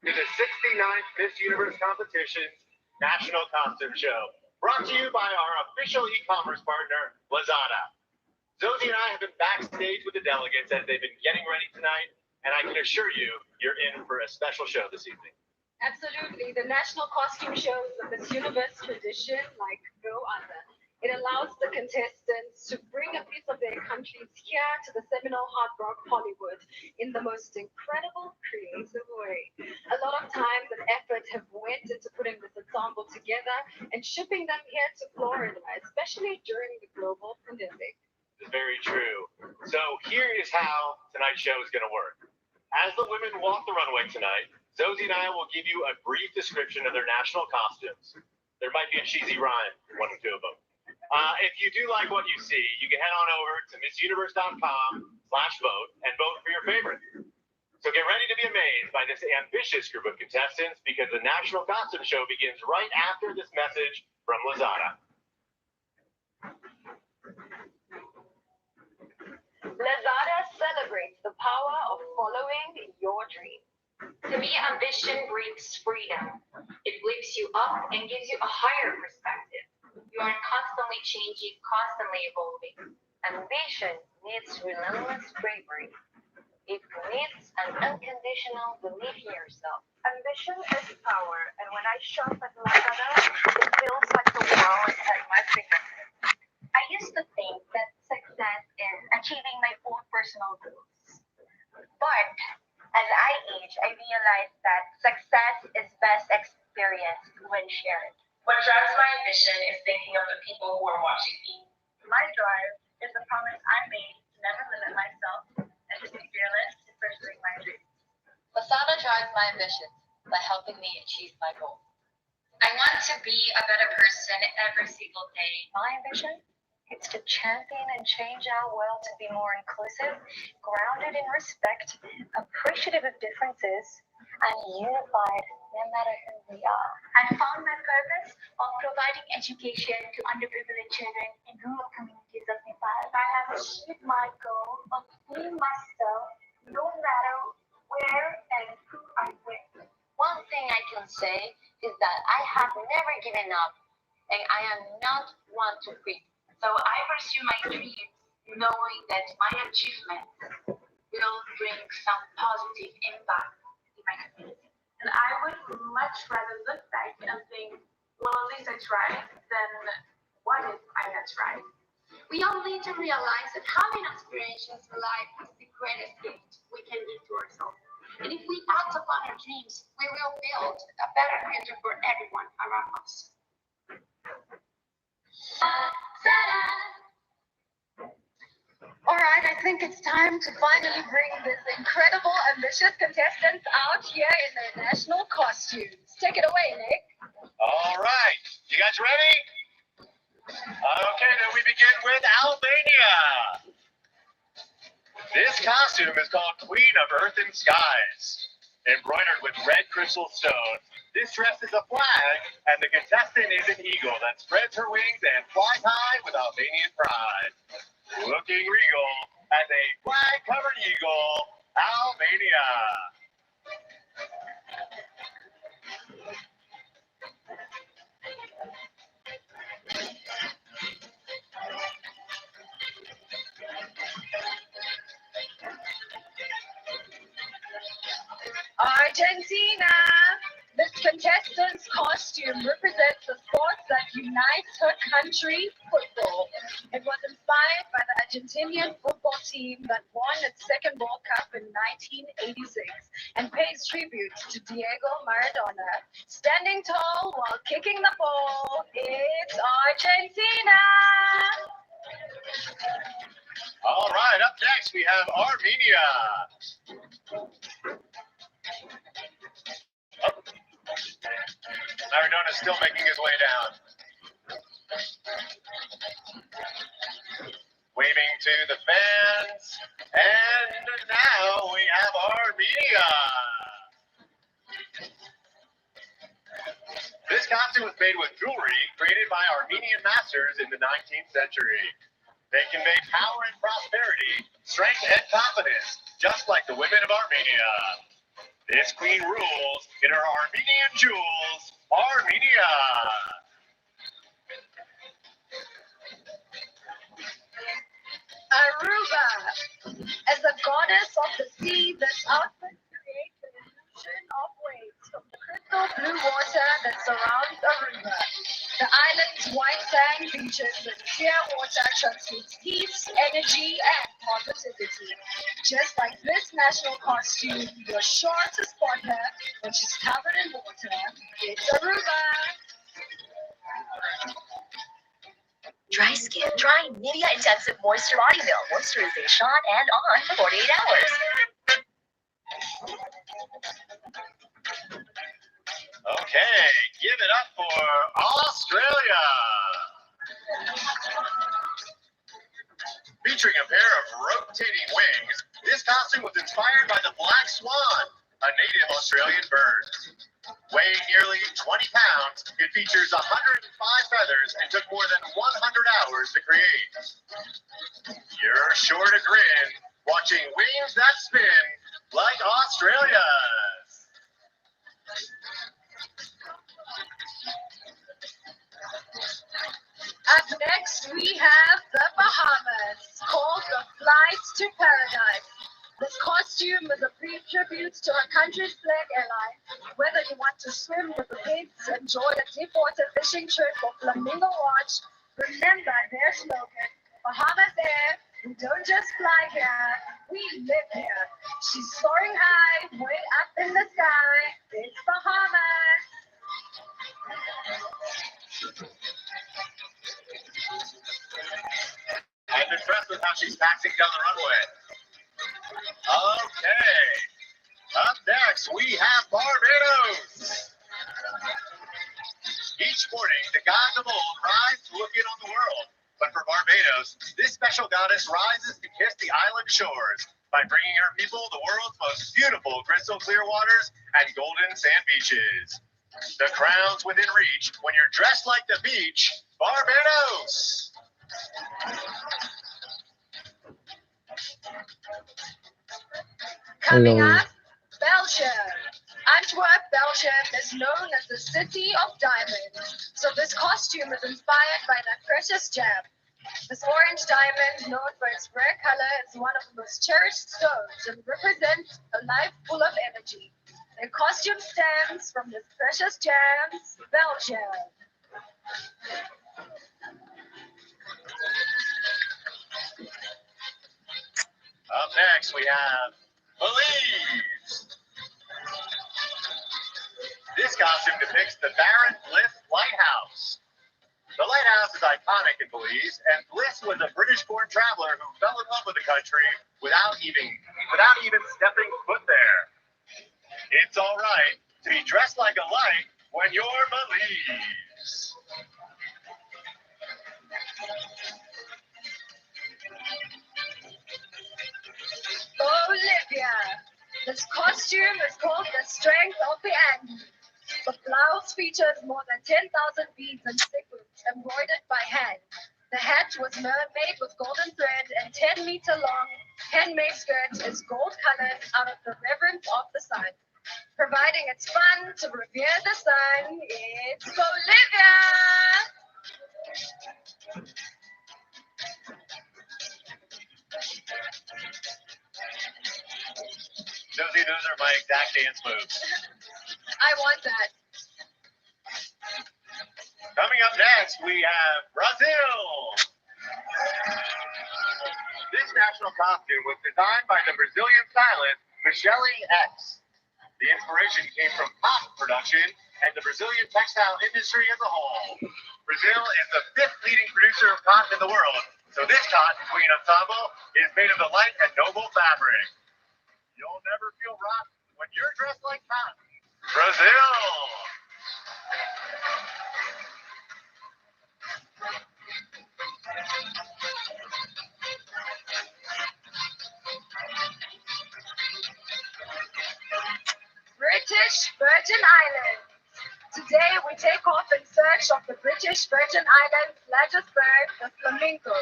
To the 69th Miss Universe Competition's National Costume Show, brought to you by our official e-commerce partner, Lazada. Zoe and I have been backstage with the delegates as they've been getting ready tonight, and I can assure you, you're in for a special show this evening. Absolutely. The National Costume Show is a Miss Universe tradition like no other. It allows the contestants to bring a piece of their countries here to the seminal Hard Rock Hollywood in the most incredible, creative way. A lot of time and effort have went into putting this ensemble together and shipping them here to Florida, especially during the global pandemic. Very true. So here is how tonight's show is going to work. As the women walk the runway tonight, Zoe and I will give you a brief description of their national costumes. There might be a cheesy rhyme, one or two of them. If you do like what you see, you can head on over to missuniverse.com/vote and vote for your favorite. So get ready to be amazed by this ambitious group of contestants because the National Costume Show begins right after this message from Lazada. Lazada celebrates the power of following your dream. To me, ambition brings freedom. It lifts you up and gives you a higher perspective. You are constantly changing, constantly evolving. Ambition needs relentless bravery. It needs an unconditional belief in yourself. Ambition is power, and when I shop at Lazada, it feels like the world at my fingertips. I used to think that success is achieving my own personal goals. But as I age, I realized that success is best experienced when shared. What drives my ambition is thinking of the people who are watching me. My drive is the promise I made to never limit myself and to be fearless in pursuing my dreams. Lazada drives my ambition by helping me achieve my goals. I want to be a better person every single day. My ambition is to champion and change our world to be more inclusive, grounded in respect, appreciative of differences, and unified no matter who we are. I found my purpose of providing education to underprivileged children in rural communities of Nepal. I have achieved my goal of being myself no matter where and who I'm with. One thing I can say is that I have never given up, and I am not one to quit. So I pursue my dreams, knowing that my achievements will bring some positive impact in my community. And I would much rather look back and think, well, at least I tried, than what if I had tried? We all need to realize that having aspirations in life is the greatest gift we can give to ourselves. And if we act upon our dreams, we will build a better future for everyone around us. All right, I think it's time to finally bring this incredible, ambitious contestants out here in their national costumes. Take it away, Nick. All right. You guys ready? Okay, then we begin with Albania. This costume is called Queen of Earth and Skies. Embroidered with red crystal stones, this dress is a flag, and the contestant is an eagle that spreads her wings and flies high with Albanian pride. Looking regal as a flag-covered eagle, Albania. Argentina. This contestant's costume represents the sport that unites her country, football. It was inspired by the Argentinian football team that won its second World Cup in 1986 and pays tribute to Diego Maradona. Standing tall while kicking the ball, it's Argentina. All right, up next we have Armenia. Maradona is still making his way down. Waving to the fans. And now we have Armenia. This costume was made with jewelry created by Armenian masters in the 19th century. They convey power and prosperity, strength and confidence, just like the women of Armenia. This queen rules in her Armenian jewels, Armenia. Aruba. As the goddess of the sea, this outfit creates an illusion of waves from the crystal blue water that surrounds Aruba. The island's white sand beaches with clear water transmits peace, energy, and positivity. Just like this national costume, you're sure to spot her when she's covered in water. It's Aruba. Dry skin, dry Nivea Intensive Moisture Body Milk, moisturization on and on for 48 hours. Okay, give it up for Australia. Featuring a pair of rotating wings, this costume was inspired by the black swan, a native Australian bird. Weighing nearly 20 pounds, it features 105 feathers and took more than 100 hours to create. You're sure to grin watching wings that spin like Australia's. Up next, we have the Bahamas, called the Flight to Paradise. This costume is a brief tribute to our country's flag airline. Whether you want to swim with the kids, enjoy a deep water fishing trip, or flamingo watch, remember their slogan, Bahamas Air, we don't just fly here, we live here. She's soaring high, way up in the sky, it's Bahamas. I'm impressed with how she's taxiing down the runway. Okay. Up next, we have Barbados. Each morning, the gods of old rise to look in on the world. But for Barbados, this special goddess rises to kiss the island shores by bringing her people the world's most beautiful crystal clear waters and golden sand beaches. The crown's within reach when you're dressed like the beach, Barbados. Coming up, Belgium. Antwerp, Belgium is known as the city of diamonds. So this costume is inspired by that precious gem. This orange diamond, known for its rare color, is one of the most cherished stones and represents a life full of energy. Their costume stems from this precious gems, Belgium. Up next, we have Belize. This costume depicts the Barren Cliff Lighthouse. The lighthouse is iconic in Belize, and Bliss was a British-born traveler who fell in love with the country without even stepping foot there. It's all right to be dressed like a light when you're Belize. Bolivia. This costume is called the Strength of the Andes. The blouse features more than 10,000 beads and sequins embroidered by hand. The hat was mermaid with golden thread and 10-meter-long handmade skirt is gold-colored out of the reverence of the sun. Providing its fun to revere the sun, it's Bolivia! Josie, those are my exact dance moves. I want that. Coming up next, we have Brazil. This national costume was designed by the Brazilian stylist Michele X. The inspiration came from cotton production and the Brazilian textile industry as a whole. Brazil is the 5th leading producer of cotton in the world, so this cotton queen ensemble is made of the light and noble fabric. You'll never feel rough when you're dressed like cotton. Brazil! British Virgin Islands. Today we take off in search of the British Virgin Islands largest bird, the flamingo.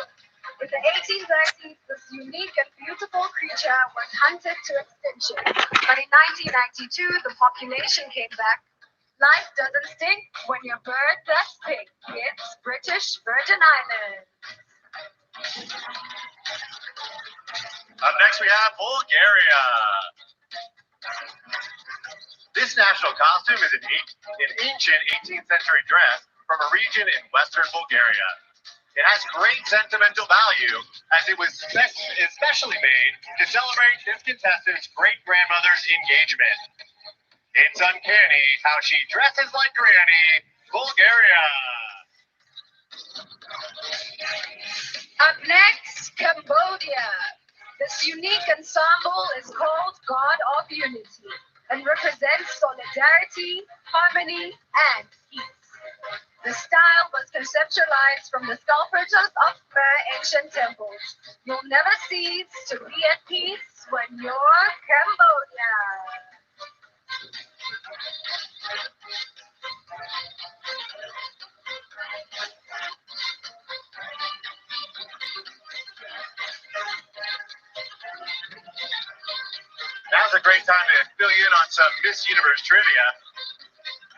In the 1830s, this unique and beautiful creature was hunted to extinction. But in 1992, the population came back. Life doesn't stink when your bird does pink. It's British Virgin Islands. Up next, we have Bulgaria. This national costume is an ancient 18th century dress from a region in western Bulgaria. It has great sentimental value as it was especially made to celebrate this contestant's great-grandmother's engagement. It's uncanny how she dresses like Granny, Bulgaria. Up next, Cambodia. This unique ensemble is called God of Unity and represents solidarity, harmony, and peace. The style was conceptualized from the sculptures of ancient temples. You'll never cease to be at peace when you're Cambodia. Now's a great time to fill you in on some Miss Universe trivia.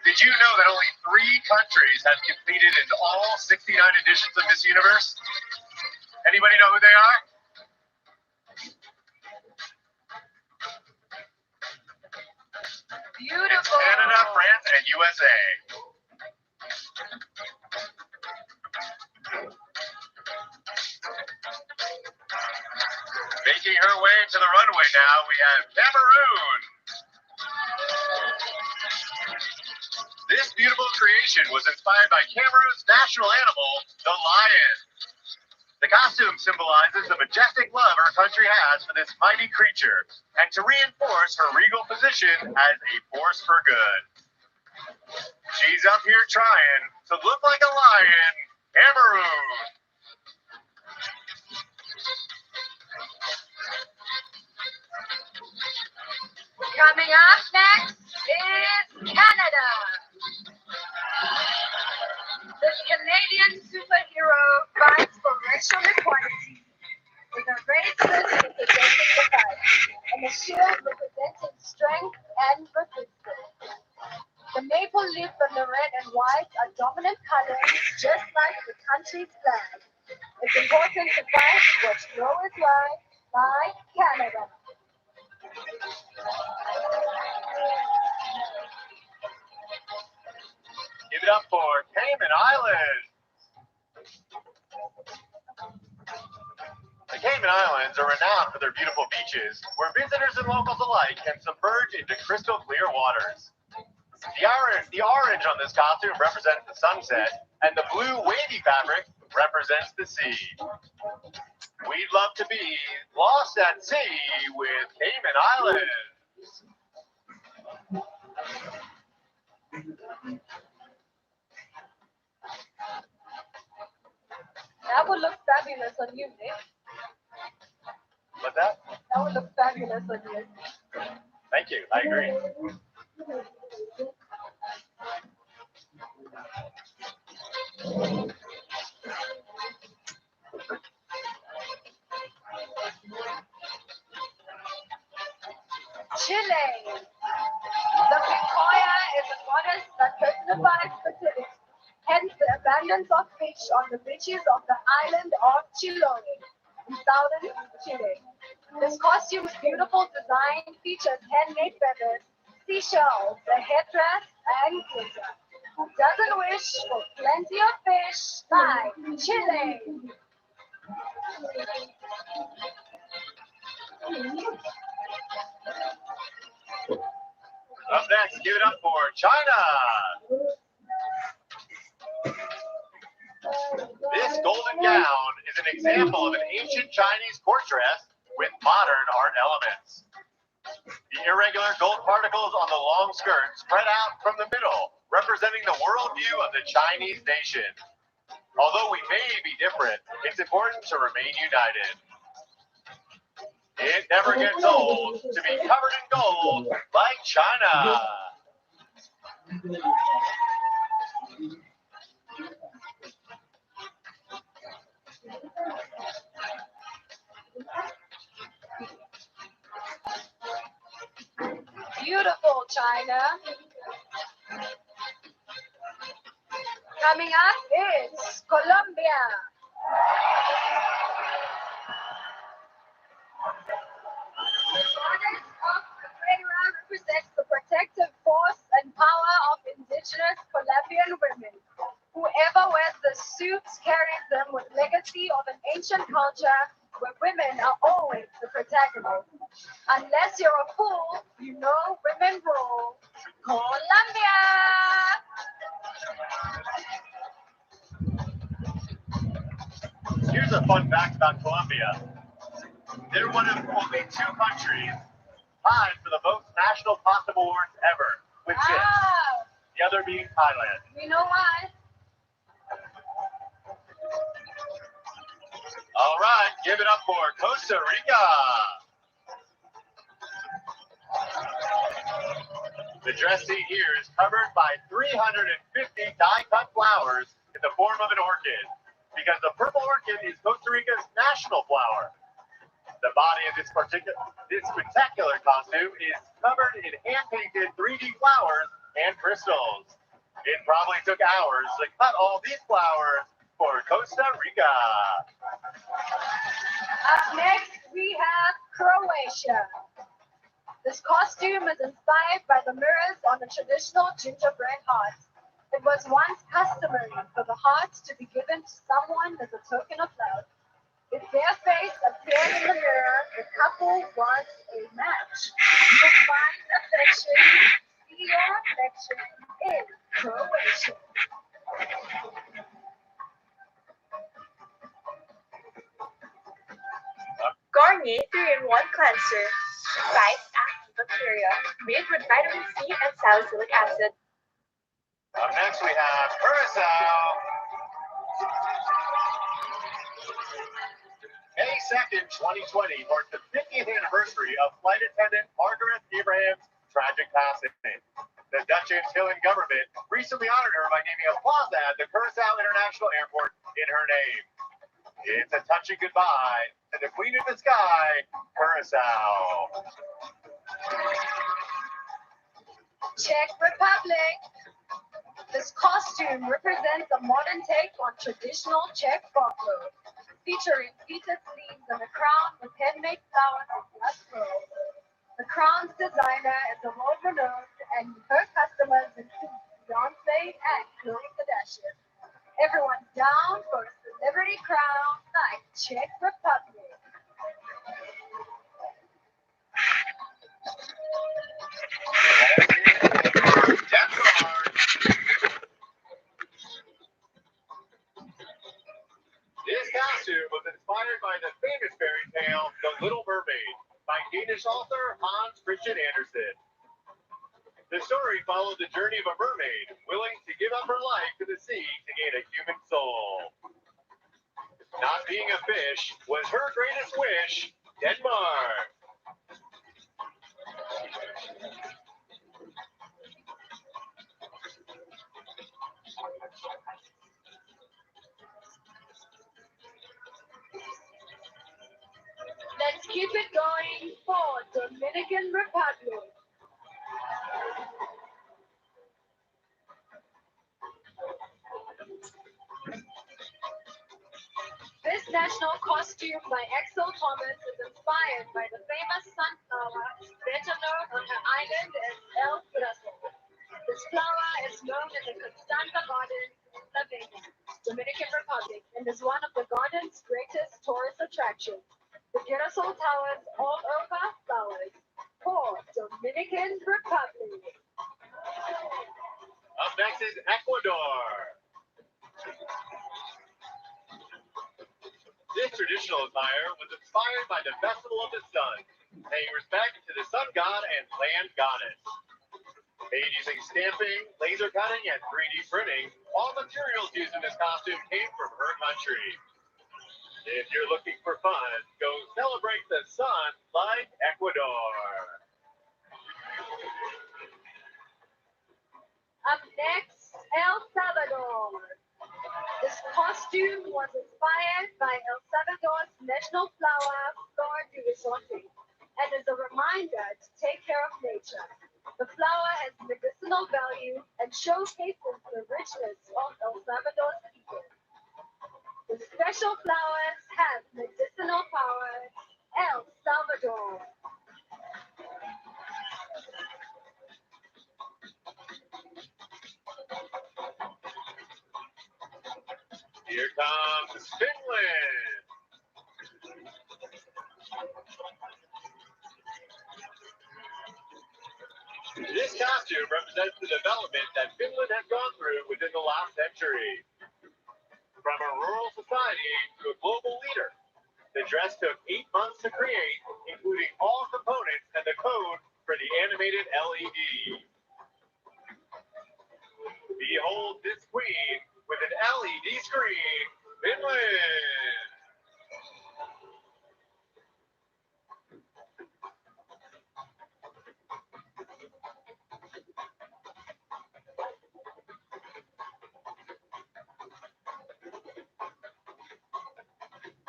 Did you know that only 3 countries have competed in all 69 editions of Miss Universe? Anybody know who they are? Beautiful. Canada, France, and USA. Making her way to the runway now, we have Cameroon. This beautiful creation was inspired by Cameroon's national animal, the lion. The costume symbolizes the majestic love her country has for this mighty creature, and to reinforce her regal position as a force for good. She's up here trying to look like a lion, Cameroon. Coming up next is Canada. This Canadian superhero fights for racial equality with a raceless representing the fight and a shield representing strength and resistance. The maple leaf and the red and white are dominant colors, just like the country's flag. It's important to fight what you know is right by Canada. Give it up for Cayman Islands. The Cayman Islands are renowned for their beautiful beaches, where visitors and locals alike can submerge into crystal clear waters. The orange on this costume represents the sunset, and the blue wavy fabric represents the sea. We'd love to be lost at sea with Cayman Islands. That would look fabulous on you, Nick. What's that? That would look fabulous on you. Thank you. I agree. Chile. The Picoya is a goddess that personifies fertility. Hence the abundance of fish on the beaches of the island of Chiloé in southern Chile. This costume's beautiful design features handmade feathers, seashells, a headdress, and glitter. Who doesn't wish for plenty of fish like Chile? Up next, give it up for China. This golden gown is an example of an ancient Chinese court dress with modern art elements. The irregular gold particles on the long skirt spread out from the middle, representing the worldview of the Chinese nation. Although we may be different, it's important to remain united. It never gets old to be covered in gold like China. Beautiful China. Coming up is Colombia. The goddess of the Guerra represents the protective force and power of indigenous Colombian women. Whoever wears the suits carries them with legacy of an ancient culture where women are always the protagonists. Unless you're a fool, you know women rule. Colombia! Here's a fun fact about Colombia. They're one of only 2 countries tied for the most national costume awards ever, with 6. Wow! The other being Thailand. We know why. All right, give it up for Costa Rica. The dress seat here is covered by 350 die-cut flowers in the form of an orchid, because the purple orchid is Costa Rica's national flower. The body of this spectacular costume is covered in hand-painted 3D flowers and crystals. It probably took hours to cut all these flowers for Costa Rica. Up next, we have Croatia. This costume is inspired by the mirrors on a traditional gingerbread heart. It was once customary for the heart to be given to someone as a token of love. If their face appeared in the mirror, the couple was a match. To find affection, see your affection in Croatia. Garnier 3-in-1 Cleanser. Fights antibacterial. Made with vitamin C and salicylic acid. Up next, we have Curacao. May 2nd, 2020 marked the 50th anniversary of flight attendant Margaret Abraham's tragic passing. The Dutch Antillean government recently honored her by naming a plaza at the Curacao International Airport in her name. It's a touching goodbye to the Queen of the Sky, Curacao. Czech Republic. This costume represents a modern take on traditional Czech folklore, featuring pleated sleeves and a crown with handmade flowers and blood pearls. The crown's designer is a world-renowned, and her customers include Beyonce and Khloe Kardashian. Everyone's down for a celebrity crown like Czech Republic. Christian Andersen. The story followed the journey of a mermaid willing to give up her life to the sea to gain a human soul. Not being a fish was her greatest wish, Denmark. Let's keep it going for Dominican Republic. This national costume by Axel Thomas is inspired by the famous sunflower better known on her island as El Girasol. This flower is known in the Constanta Garden in Albania, Dominican Republic, and is one of the garden's greatest tourist attractions. The Girasol towers all over flowers for Dominican Republic. Up next is Ecuador. This traditional attire was inspired by the Festival of the Sun, paying respect to the sun god and land goddess. Made using stamping, laser cutting, and 3D printing, all materials used in this costume came from her country. If you're looking for fun, go celebrate the sun like Ecuador. Up next, El Salvador. This costume was inspired by El Salvador's national flower, Flor de Resorte, and is a reminder to take care of nature. The flower has medicinal value and showcases the richness of El Salvador's people. The special flowers have medicinal power. El Salvador. Here comes Finland. This costume represents the development that Finland has gone through within the last century. From a rural society to a global leader, the dress took 8 months to create, including all components and the code for the animated LED. Behold this queen with an LED screen, Finland.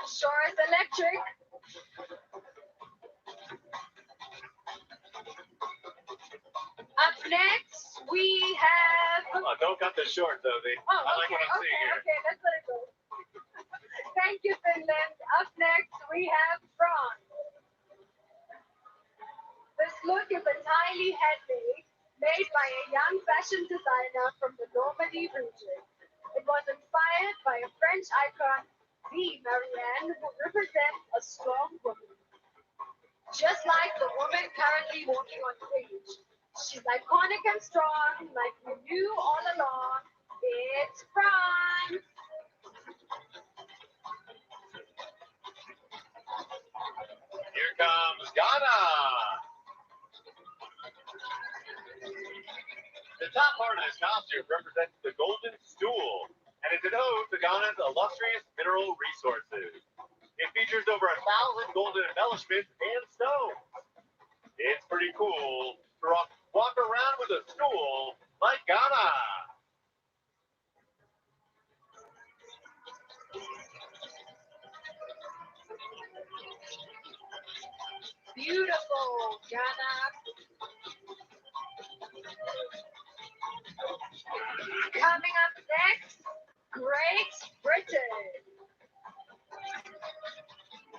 Sure is electric. Up next, we have. Oh, don't cut this short, though. I like what I'm seeing here. Okay, let's let it go. Thank you, Finland. Up next, we have France. This look is entirely handmade, made by a young fashion designer from the Normandy region. It was inspired by a French icon, the Marianne, who represents a strong woman. Just like the woman currently walking on stage. She's iconic and strong, like we knew all along. It's France. Here comes Ghana. The top part of this costume represents the golden stool, and it's an ode to Ghana's illustrious mineral resources. It features over 1,000 golden embellishments and stones. It's pretty cool to walk around with a stool like Ghana. Beautiful, Ghana. Coming up next, Great Britain.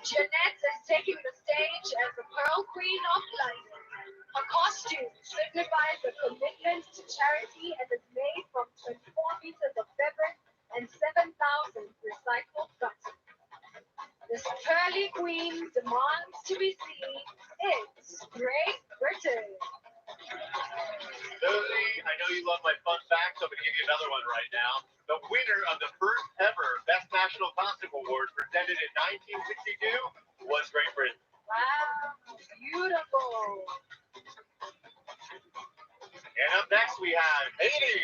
Jeanette is taking the stage as the Pearl Queen of Life. Her costume signifies a commitment to charity and is made from 24 meters of fabric and 7,000 recycled cotton. This pearly queen demands to be seen. It's Great Britain. Susie, I know you love my fun facts, so I'm going to give you another one right now. The winner of the first ever Best National Costume Award presented in 1962 was Great Britain. Wow, beautiful. And up next we have Haiti.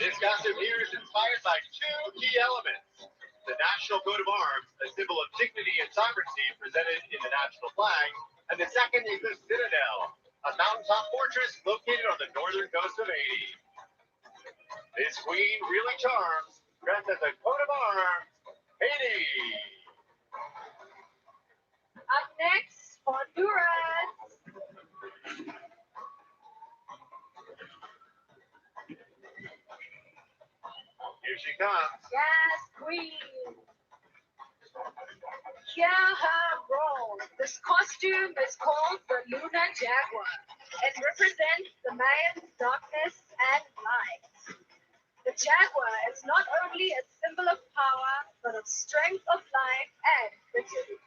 This costume here is inspired by two key elements. The national coat of arms, a symbol of dignity and sovereignty presented in the national flag, and the second is the Citadel, a mountaintop fortress located on the northern coast of Haiti. This queen really charms, dressed as a coat of arms, Haiti. Up next, Honduras. Here she comes. Yes, queen. Here her role. This costume is called the Lunar Jaguar and represents the Mayan's darkness and light. The jaguar is not only a symbol of power, but of strength of life and fertility.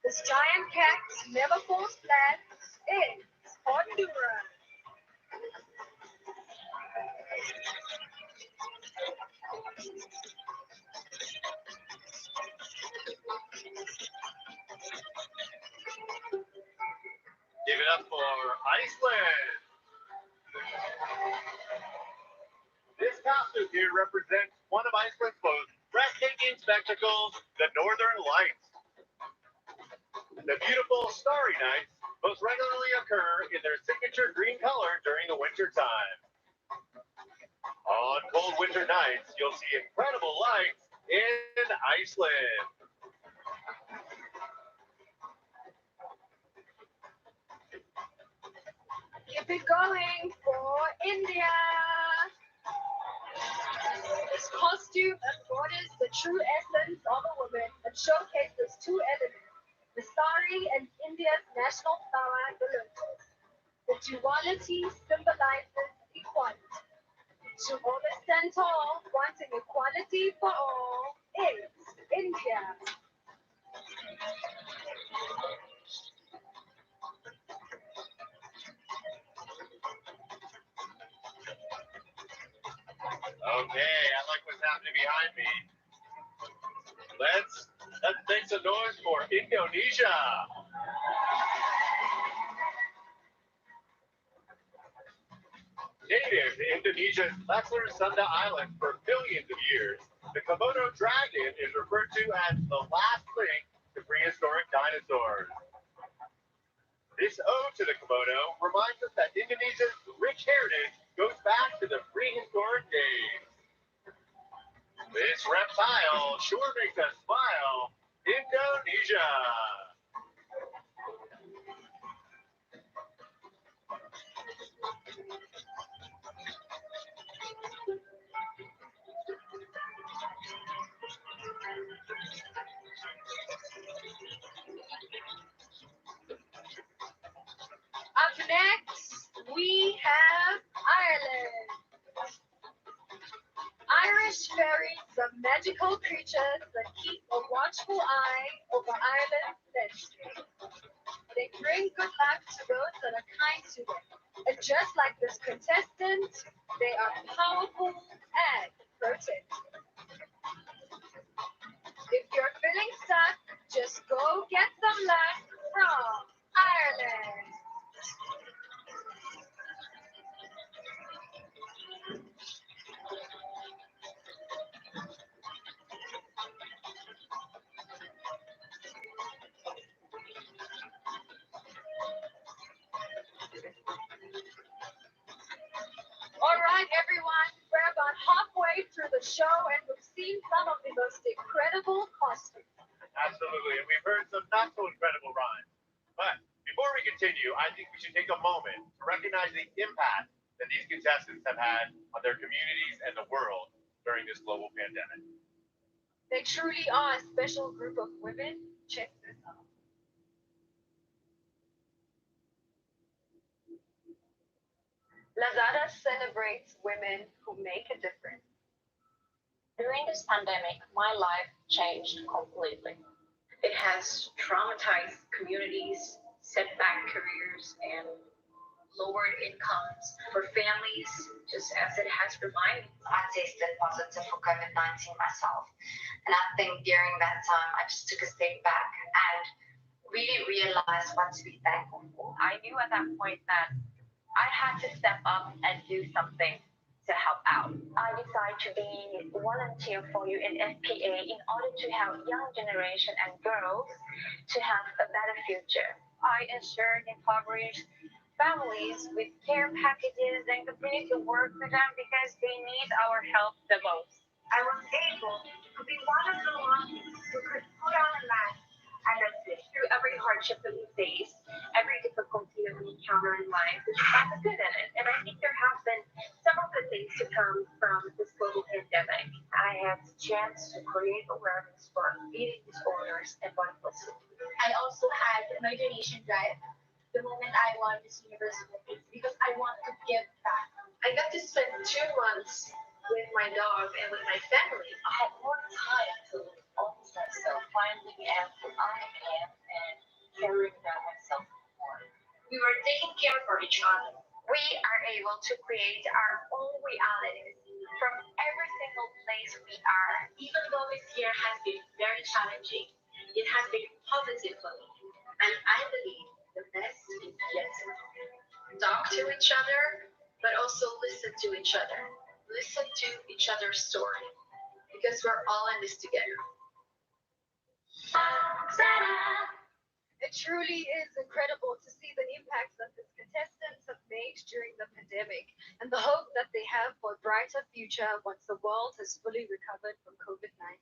This giant cat never falls flat in Honduras. Give it up for Iceland. This costume here represents one of Iceland's most breathtaking spectacles, the Northern Lights. The beautiful starry nights most regularly occur in their signature green color during the winter time. On cold winter nights, you'll see incredible lights in Iceland. Keep it going for India. This costume embodies the true essence of a woman and showcases two elements, the sari and India's national flower, the lotus. The duality symbolizes equality. To always stand tall, wanting equality for all, is India. Okay, I like what's happening behind me. Let's make some noise for Indonesia. Native to Indonesia's Lesser Sunda Island for millions of years, the Komodo dragon is referred to as the last link to prehistoric dinosaurs. This ode to the Komodo reminds us that Indonesia's rich heritage goes back to the prehistoric days. This reptile sure makes us smile. Indonesia. Up next, we have Ireland. Irish fairies are magical creatures that keep a watchful eye over Ireland's landscape. They bring good luck to those that are kind to them. And just like this contestant, they are powerful and protective. If you're feeling stuck, just go get some luck from Ireland. All right, everyone, we're about halfway through the show and we've seen some of the most incredible costumes. Absolutely, and we've heard some not so incredible rhymes. But before we continue, I think we should take a moment to recognize the impact that these contestants have had on their communities and the world during this global pandemic. They truly are a special group of women. Check this out. Lazada celebrates women who make a difference. During this pandemic, my life changed completely. It has traumatized communities, set back careers, and lowered incomes for families, just as it has reminded me. I tested positive for COVID-19 myself. And I think during that time, I just took a step back and really realize what to be thankful for. I knew at that point that I had to step up and do something to help out. I decided to be volunteer for UNFPA in order to help young generation and girls to have a better future. I ensured impoverished families with care packages and continue to work with them because they need our help the most. I was able to be one of the ones who could put on a mask and assist through every hardship that we face, every difficulty that we encounter in life, which has a good in it. And I think there have been several good things to come from this global pandemic. I had the chance to create awareness for eating disorders and body positivity. I also had my donation drive the moment I won this university because I want to give back. I got to spend 2 months with my dog and with my family. I had more time to focus myself, finding out who I am and caring about myself more. We were taking care for each other. We are able to create our own realities from every single place we are. Even though this year has been very challenging, it has been positive for me. And I believe the best is yet to come. Talk to each other, but also listen to each other. Listen to each other's story, because we're all in this together. It truly is incredible to see the impacts that these contestants have made during the pandemic and the hope that they have for a brighter future once the world has fully recovered from COVID-19.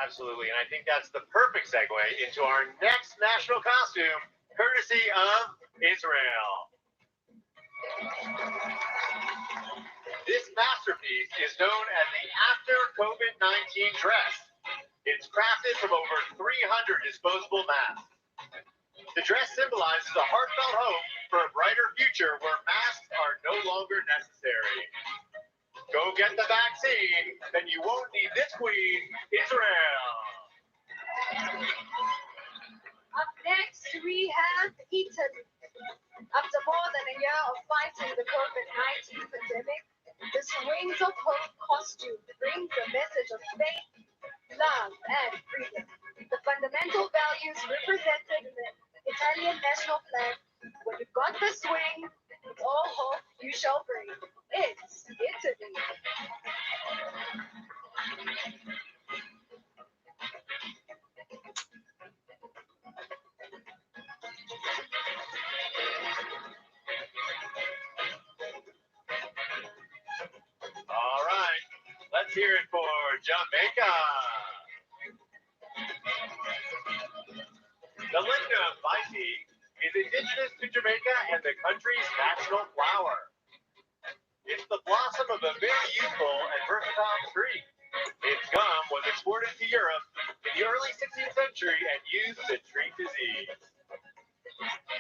Absolutely, and I think that's the perfect segue into our next national costume, courtesy of Israel. This masterpiece is known as the After COVID-19 dress. It's crafted from over 300 disposable masks. The dress symbolizes a heartfelt hope for a brighter future where masks are no longer necessary. Go get the vaccine, then you won't need this queen, Israel. Up next, we have Italy. After more than a year of fighting the COVID-19 pandemic, this Wings of Hope costume brings a message of faith, love, and freedom. The fundamental values represented in the Italian national flag. When you've got the swing, with all hope you shall bring. It's Italy. All right, let's hear it for Jamaica. The Linda Vitae is indigenous to Jamaica and the country's national flower. It's the blossom of a very youthful and versatile tree. Its gum was exported to Europe in the early 16th century and used to treat disease.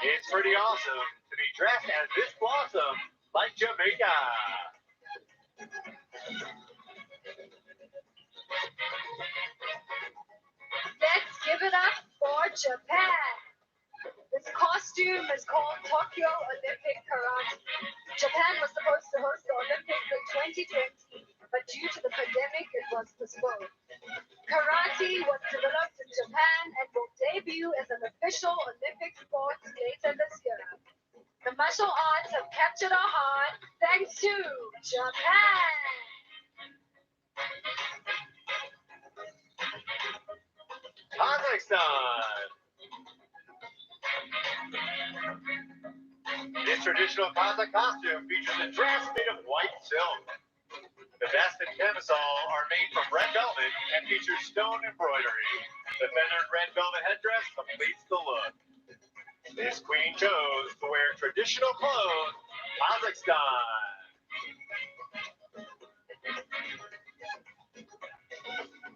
It's pretty awesome to be dressed as this blossom like Jamaica. Let's give it up for Japan. This costume is called Tokyo Olympic Karate. Japan was supposed to host the Olympics in 2020, but due to the pandemic, it was postponed. Karate was developed in Japan and will debut as an official Olympic sport later this year. The martial arts have captured our heart thanks to Japan. Kazakhstan. This traditional Kazakh costume features a dress made of white silk. The vest and camisole are made from red velvet and feature stone embroidery. The feathered red velvet headdress completes the look. This queen chose to wear traditional clothes, Kazakhstan.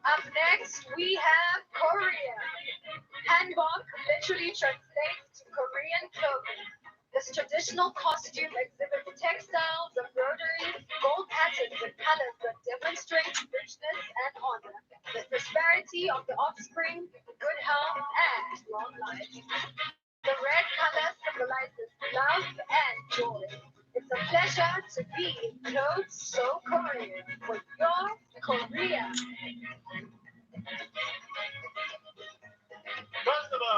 Up next, we have Korea. Hanbok literally translates to Korean clothing. This traditional costume exhibits textiles, embroidery, gold patterns, and colors that demonstrate richness and honor, the prosperity of the offspring, good health, and long life. The red color symbolizes love and joy. It's a pleasure to be in clothes so Korean with your Korea. Kosovo.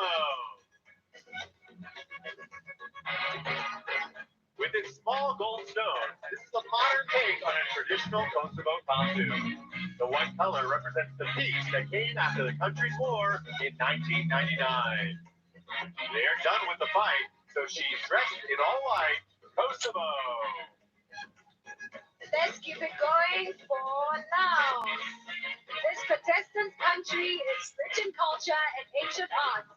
all gold stones. This is a modern take on a traditional Kosovo costume. The white color represents the peace that came after the country's war in 1999. They are done with the fight, so she's dressed in all white, Kosovo. Let's keep it going for now. This contestant's country is rich in culture and ancient arts.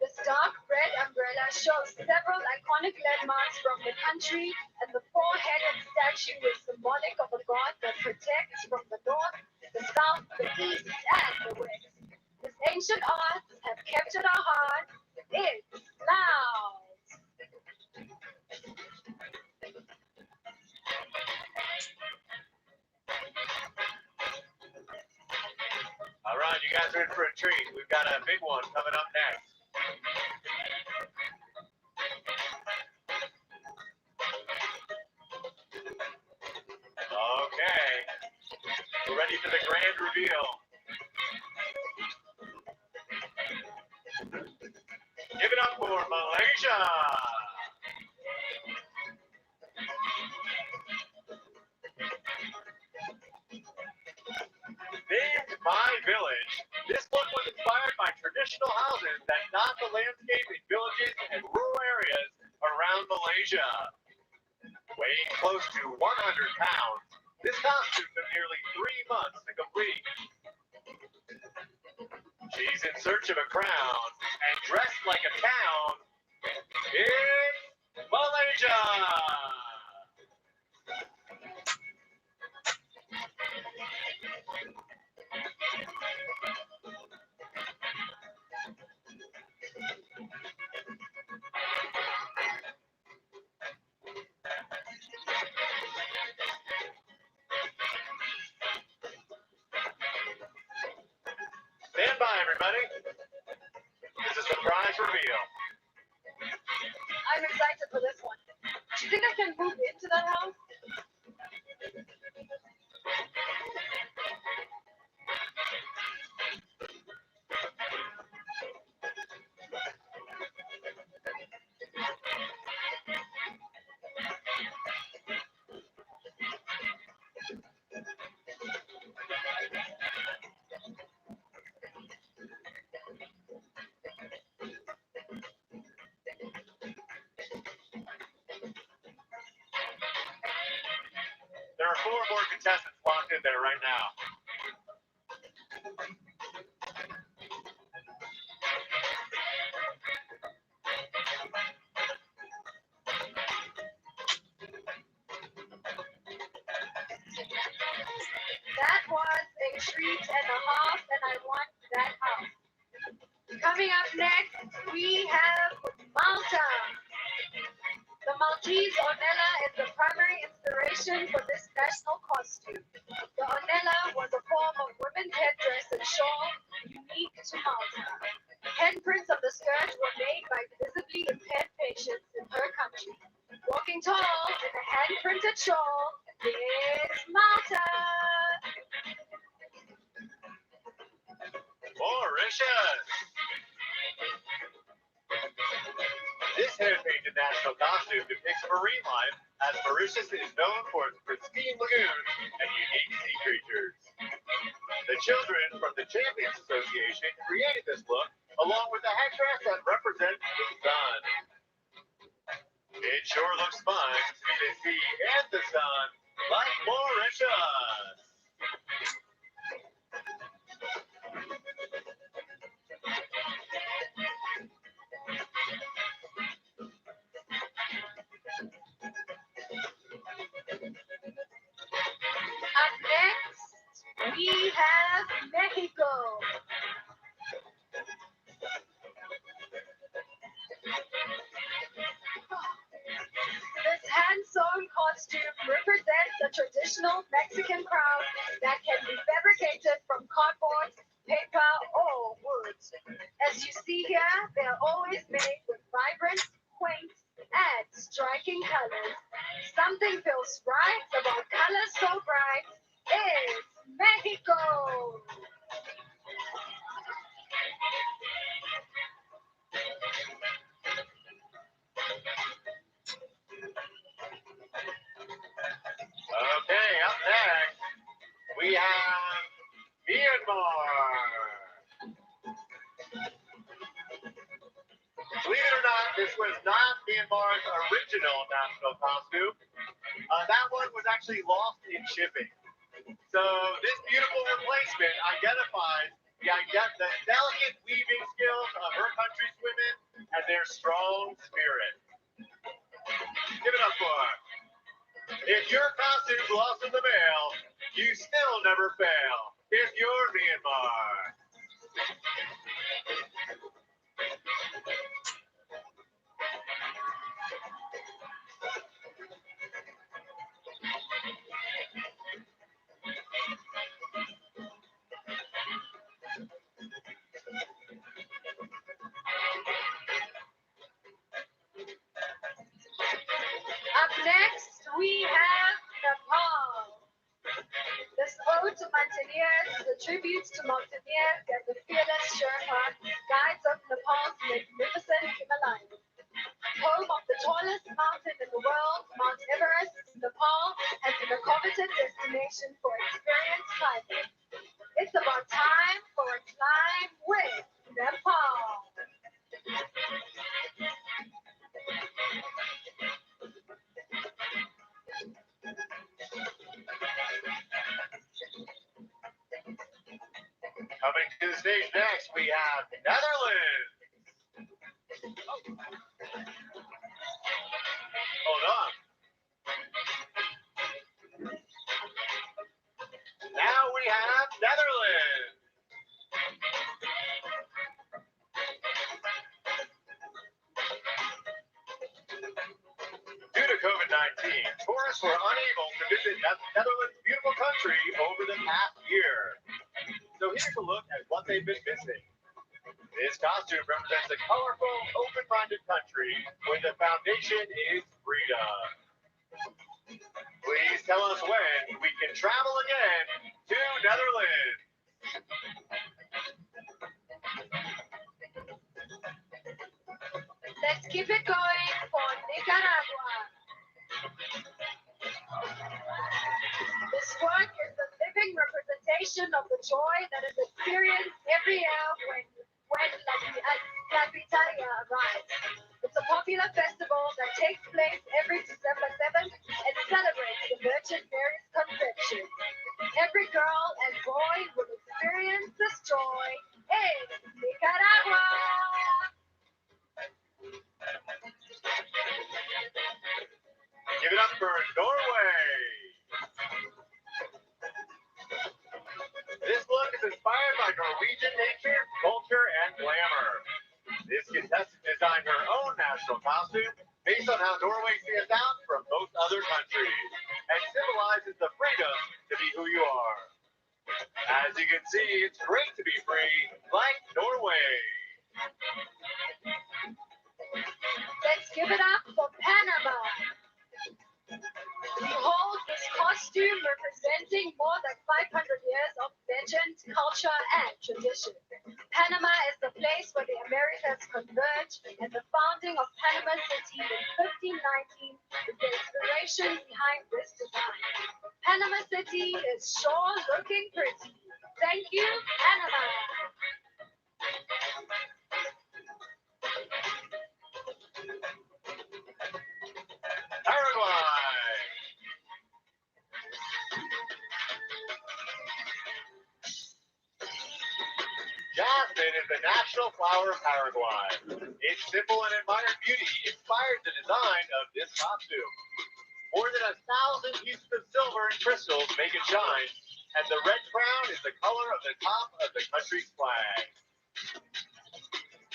This dark red umbrella shows several iconic landmarks from the country, and the four-headed statue is symbolic of a god that protects from the north, the south, the east, and the west. These ancient arts have captured our hearts. It's loud. All right, you guys are in for a treat. We've got a big one coming up next. Okay, we're ready for the grand reveal. Give it up for Malaysia. Named My Village, this book was inspired by traditional houses that dot the landscape in villages and rural areas around Malaysia. Weighing close to 100 pounds, this costume took nearly 3 months to complete. She's in search of a crown and dressed like a town. It's Malaysia! Stand by, everybody. It's a surprise reveal. I'm excited for this one. Do you think I can move into that house? There are 4 more contestants locked in there right now. That was a treat and a half, and I want that house. Coming up next, we have Malta. The Maltese ornella is the primary inspiration for this national costume. The ornella was a form of women's headdress and shawl unique to Malta. Handprints of the skirt were made by visibly impaired patients in her country. Walking tall in a hand-printed shawl is Malta. Mauritius! This hand-painted national costume depicts marine life, as Mauritius is known for its pristine lagoons and unique sea creatures. The children from the Champions Association created this look, along with a headdress that represents the sun. It sure looks fun to see the sea and the sun like Mauritius. Up next, we have Mexico. This hand-sewn costume represents a traditional Mexican crown that can be fabricated from cardboard, paper, or wood. As you see here, they are always made with vibrant, quaint, and striking colors. Something feels right about colors so bright. It's Mexico! This was not Myanmar's original national costume. That one was actually lost in shipping. So this beautiful replacement identifies the delicate weaving skills of her country's women and their strong spirit. Give it up for her. If your costume's lost in the mail, you still never fail. If you're Myanmar. Up next, we have Nepal. This ode to mountaineers is a tribute to mountaineers and the fearless Sherpa, guides of Nepal's magnificent Himalayas. Home of the tallest mountain in the world, Mount Everest, Nepal has been a coveted destination for experienced climbers. It's about time for a climb with Nepal. Coming to the stage next, we have Netherlands. Hold on. Now we have Netherlands. Due to COVID-19, tourists were unable to visit Netherlands' beautiful country over the past year. So here's a look at what they've been missing. This costume represents a colorful, open-minded country where the foundation is freedom. Please tell us when we can travel again to Netherlands. Let's keep it going for Nicaragua. This work is the living representation of the joy that is experienced every year when La Vitalia arrives. It's a popular festival that takes place every December 7th and celebrates the Virgin Mary's conception. Every girl and boy will experience this joy in Nicaragua. Give it up for Norway. This look is inspired by Norwegian nature, culture, and glamour. This contestant designed her own national costume based on how Norway stands out from most other countries and symbolizes the freedom to be who you are. As you can see, it's great to be free, like Norway. Let's give it up for Panama. Behold this costume representing more than 500 years of legend, culture, and tradition. Panama is the place where the Americas converge, and the founding of Panama City in 1519 is the inspiration behind this design. Panama City is sure looking pretty. Thank you, Panama. Paraguay. Jasmine is the national flower of Paraguay. Its simple and admired beauty inspired the design of this costume. More than 1,000 pieces of silver and crystals make it shine, and the red crown is the color of the top of the country's flag.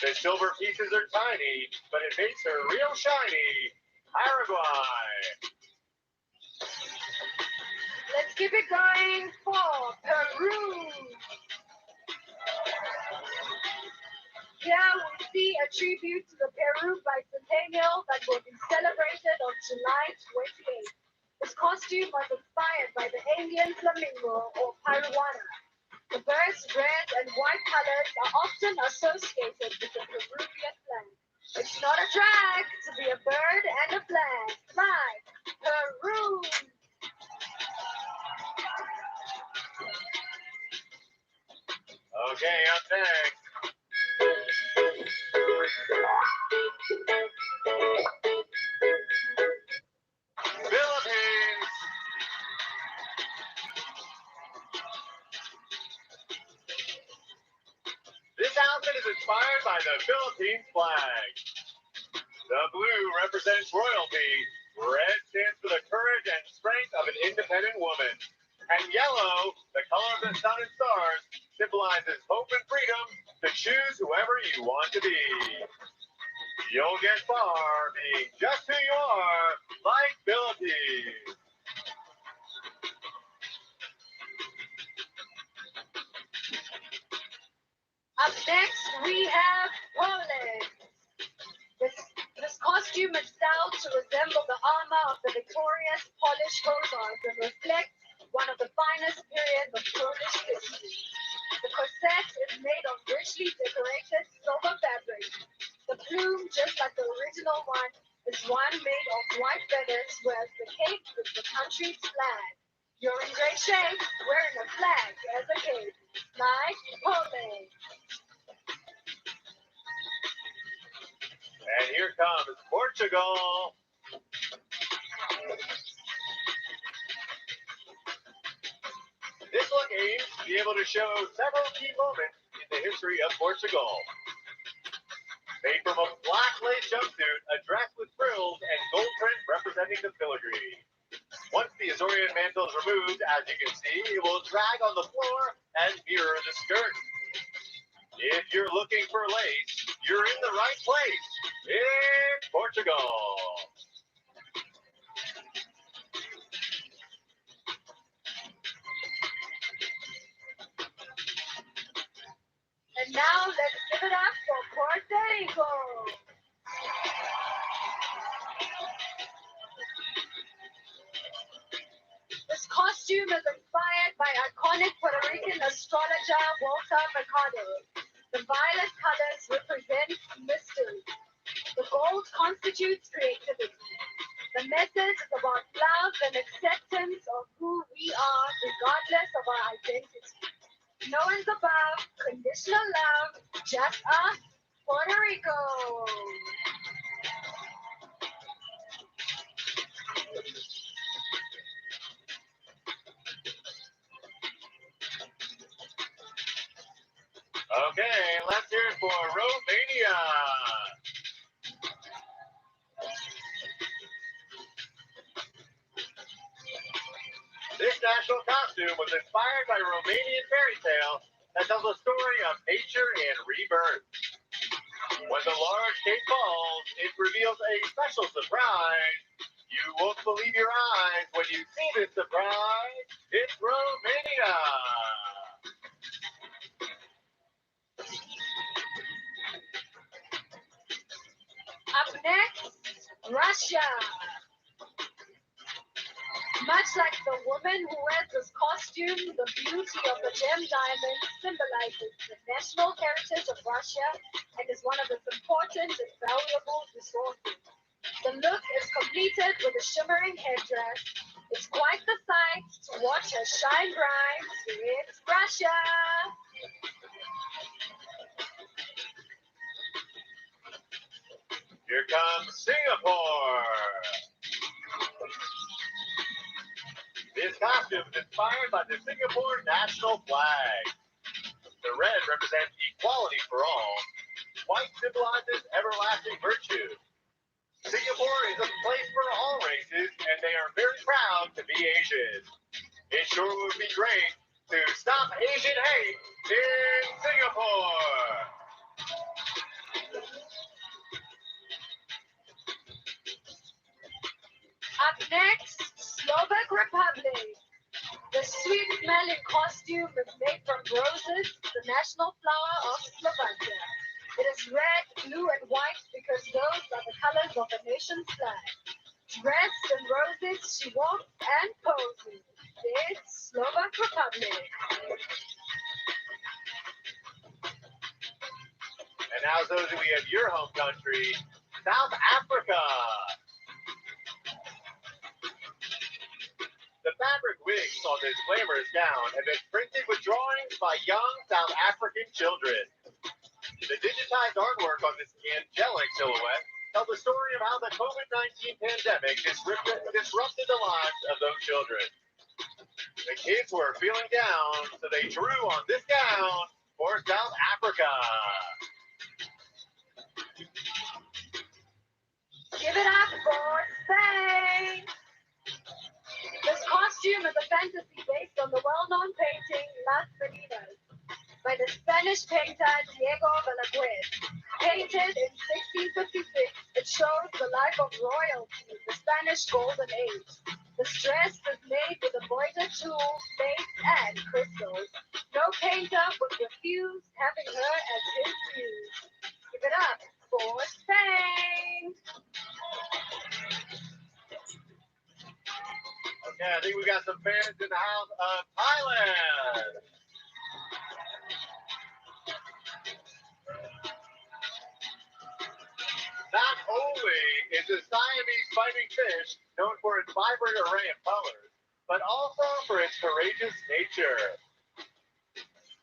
The silver pieces are tiny, but it makes her real shiny. Paraguay. Let's keep it going for Peru. Here we see a tribute to the Peru bicentennial that will be celebrated on July 28th. This costume was inspired by the Andean flamingo or Paruana. The bird's red and white colors are often associated with the Peruvian flag. It's not a drag to be a bird and a flag. Like Peru. Okay, up next. Philippines flag. The blue represents royalty. Red stands for the courage and strength of an independent woman. And yellow, the color of the sun and stars, symbolizes hope and freedom to choose whoever you want to be. You'll get far being just who you are, like Philippines. Up next, we have Poland. This costume is styled to resemble the armor of the victorious Polish Hussars and reflects one of the finest periods of Polish history. The corset is made of richly decorated silver fabric. The plume, just like the original one, is one made of white feathers, whereas the cape is the country's flag. You're in great shape wearing a flag as a cape, like Poland. And here comes Portugal. This look aims to be able to show several key moments in the history of Portugal. Made from a black lace jumpsuit, a dress with frills and gold print representing the filigree. Once the Azorian mantle is removed, as you can see, it will drag on the floor and mirror the skirt. If you're looking for lace, you're in the right place. In Portugal. And now let's give it up for Puerto Rico. This costume is inspired by iconic Puerto Rican astrologer Walter Mercado. The violet colors represent mystery. The gold constitutes creativity. The message is about love and acceptance of who we are, regardless of our identity. No one's above, conditional love, just us, Puerto Rico. Okay, let's hear it for Romania. This national costume was inspired by a Romanian fairy tale that tells a story of nature and rebirth. When the large cake falls, it reveals a special surprise. You won't believe your eyes when you see this surprise. It's Romania. Up next, Russia. Much like the woman who wears this costume, the beauty of the gem diamond symbolizes the national heritage of Russia and is one of its important and valuable resources. The look is completed with a shimmering headdress. It's quite the sight to watch her shine bright. It's Russia. Here comes Singapore. This costume is inspired by the Singapore national flag. The red represents equality for all. White symbolizes everlasting virtue. Singapore is a place for all races, and they are very proud to be Asian. It sure would be great to stop Asian hate in Singapore. Up next, Slovak Republic. The sweet-smelling costume is made from roses, the national flower of Slovakia. It is red, blue, and white because those are the colors of the nation's flag. Dressed in roses, she walks and poses. It's Slovak Republic. And now, those we have your home country, South Africa. The fabric wigs on this glamorous gown have been printed with drawings by young South African children. The digitized artwork on this angelic silhouette tells the story of how the COVID-19 pandemic disrupted the lives of those children. The kids were feeling down, so they drew on this gown for South Africa. Spanish painter Diego Velázquez. Painted in 1656, it shows the life of royalty, the Spanish Golden Age. The dress is made with embroidered tools, lace, and crystals. No painter would refuse having her as his muse. Give it up for Spain. Okay, I think we got some fans in the house of Thailand. Not only is the Siamese fighting fish known for its vibrant array of colors, but also for its courageous nature.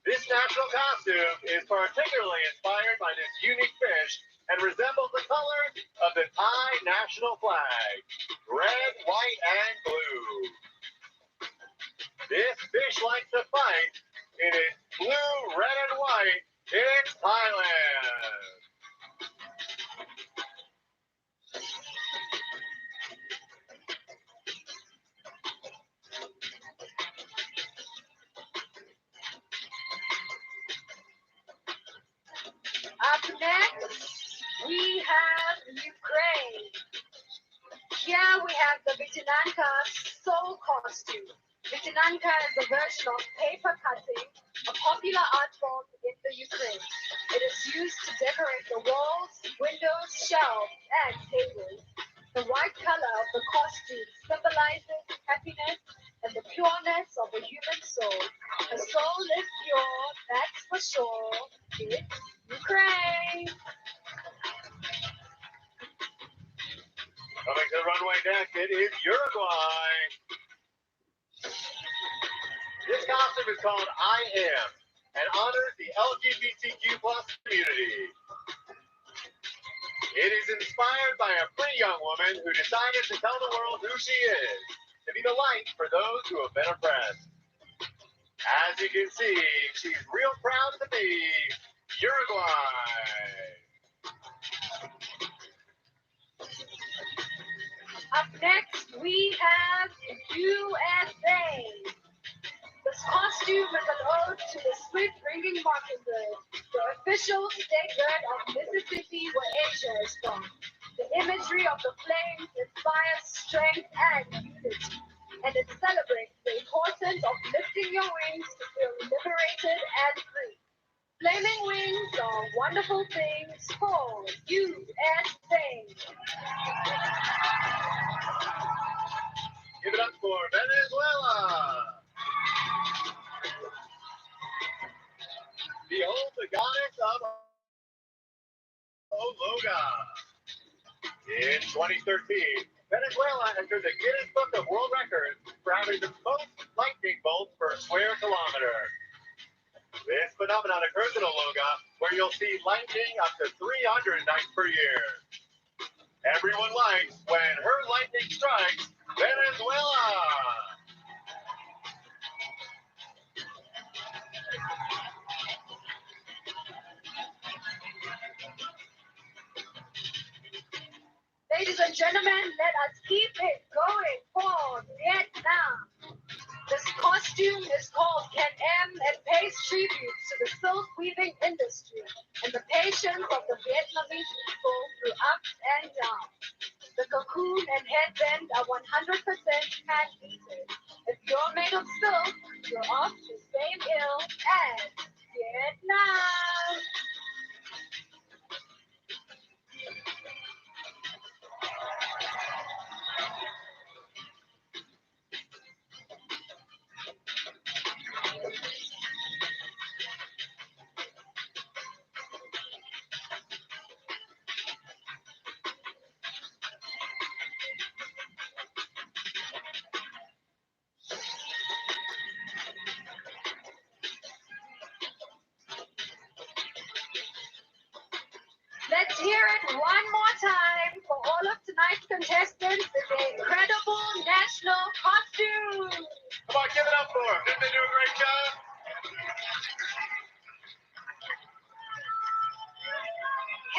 This national costume is particularly inspired by this unique fish and resembles the colors of the Thai national flag, red, white, and blue. This fish likes to fight. It is blue, red, and white. It's Thailand. Up next, we have Ukraine. Here we have the Vitinanka soul costume. Vitinanka is a version of paper cutting, a popular art form in the Ukraine. It is used to decorate the walls, windows, shelves, and tables. The white color of the costume symbolizes happiness and the pureness of the human soul. The soul is pure, that's for sure. It's Ukraine. Coming to the runway next, it is Uruguay. This costume is called I Am and honors the LGBTQ plus community. It is inspired by a pretty young woman who decided to tell the world who she is, to be the light for those who have been oppressed. As you can see, she's real proud to be Uruguay. Up next, we have USA. This costume is an ode to the sweet-bringing mockingbird, the official state bird of Mississippi, where Asia is from. The imagery of the flames inspires strength and unity, and it celebrates the importance of lifting your wings to feel liberated and free. Flaming wings are wonderful things for USA. Give it up for Venezuela. Behold the goddess of Ologa. In 2013, Venezuela entered the Guinness Book of World Records for having the most lightning bolts per square kilometer. This phenomenon occurs in Ologa, where you'll see lightning up to 300 nights per year. Everyone likes when her lightning strikes Venezuela. Ladies and gentlemen, let us keep it going for Vietnam. This costume is called Can M and pays tribute to the silk weaving industry and the patience of the Vietnamese people through ups and downs. The cocoon and headband are 100% hand-painted. If you're made of silk, you're off the same ill as Vietnam. Let's hear it one more time for all of tonight's contestants in the incredible national costume. Come on, give it up for them. Didn't they do a great job?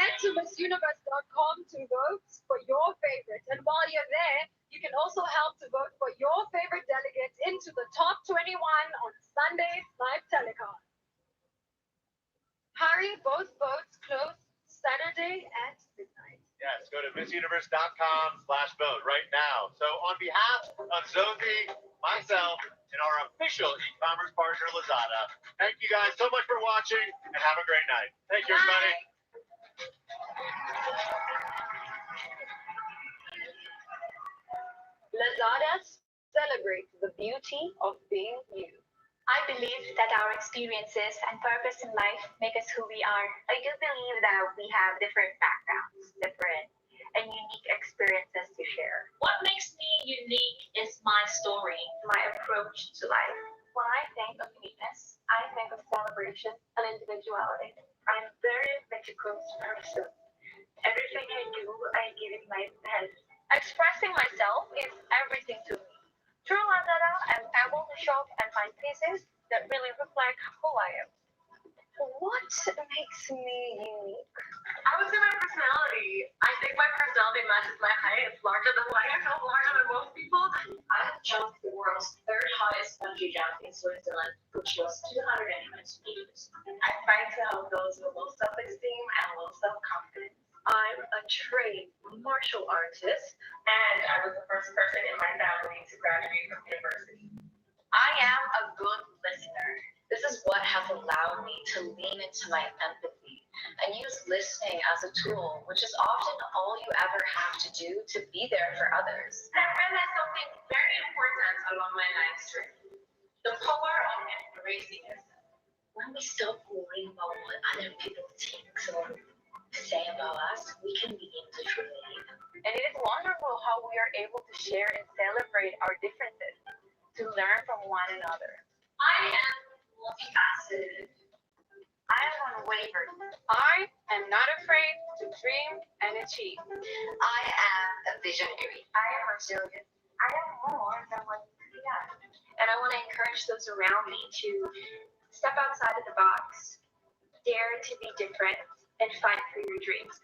Head to MissUniverse.com to vote for your favorite. And while you're there, you can also help to vote for your favorite delegate into the top 21 on Sunday's live telecast. Hurry, both boats close Saturday at midnight. Yes, go to missuniverse.com/vote right now. So on behalf of Zoe, myself, and our official e-commerce partner, Lazada, thank you guys so much for watching and have a great night. Thank you, everybody. Lazada celebrates the beauty of being you. I believe that our experiences and purpose in life make us who we are. I do believe that we have different backgrounds, different and unique experiences to share. What makes me unique is my story, My approach to life. When I think of uniqueness, I think of celebration and individuality. I'm a very meticulous person. Everything I do, I give it my best. Expressing myself is everything to me. Through Lazada, I'm able to shop and find pieces that really reflect who I am. What makes me unique? I would say my personality. I think my personality matches my height. It's larger than life. I'm larger than most people. I jumped the world's third highest bungee jump in Switzerland, which was 220 meters. I fight to help those with low self-esteem and low self-confidence. I'm a trained martial artist, and I was the first person in my family to graduate from university. I am a good listener. This is what has allowed me to lean into my empathy and use listening as a tool, which is often all you ever have to do to be there for others. I realized something very important along my life journey: the power of embracing yourself. When we stop worrying about what other people think or say about us, we can begin to truly live. And it is wonderful how we are able to share and celebrate our differences, to learn from one another. I am multifaceted. I am unwavering. I am not afraid to dream and achieve. I am a visionary. I am resilient. I am more than what you see. And I want to encourage those around me to step outside of the box, dare to be different, and fight for your dreams.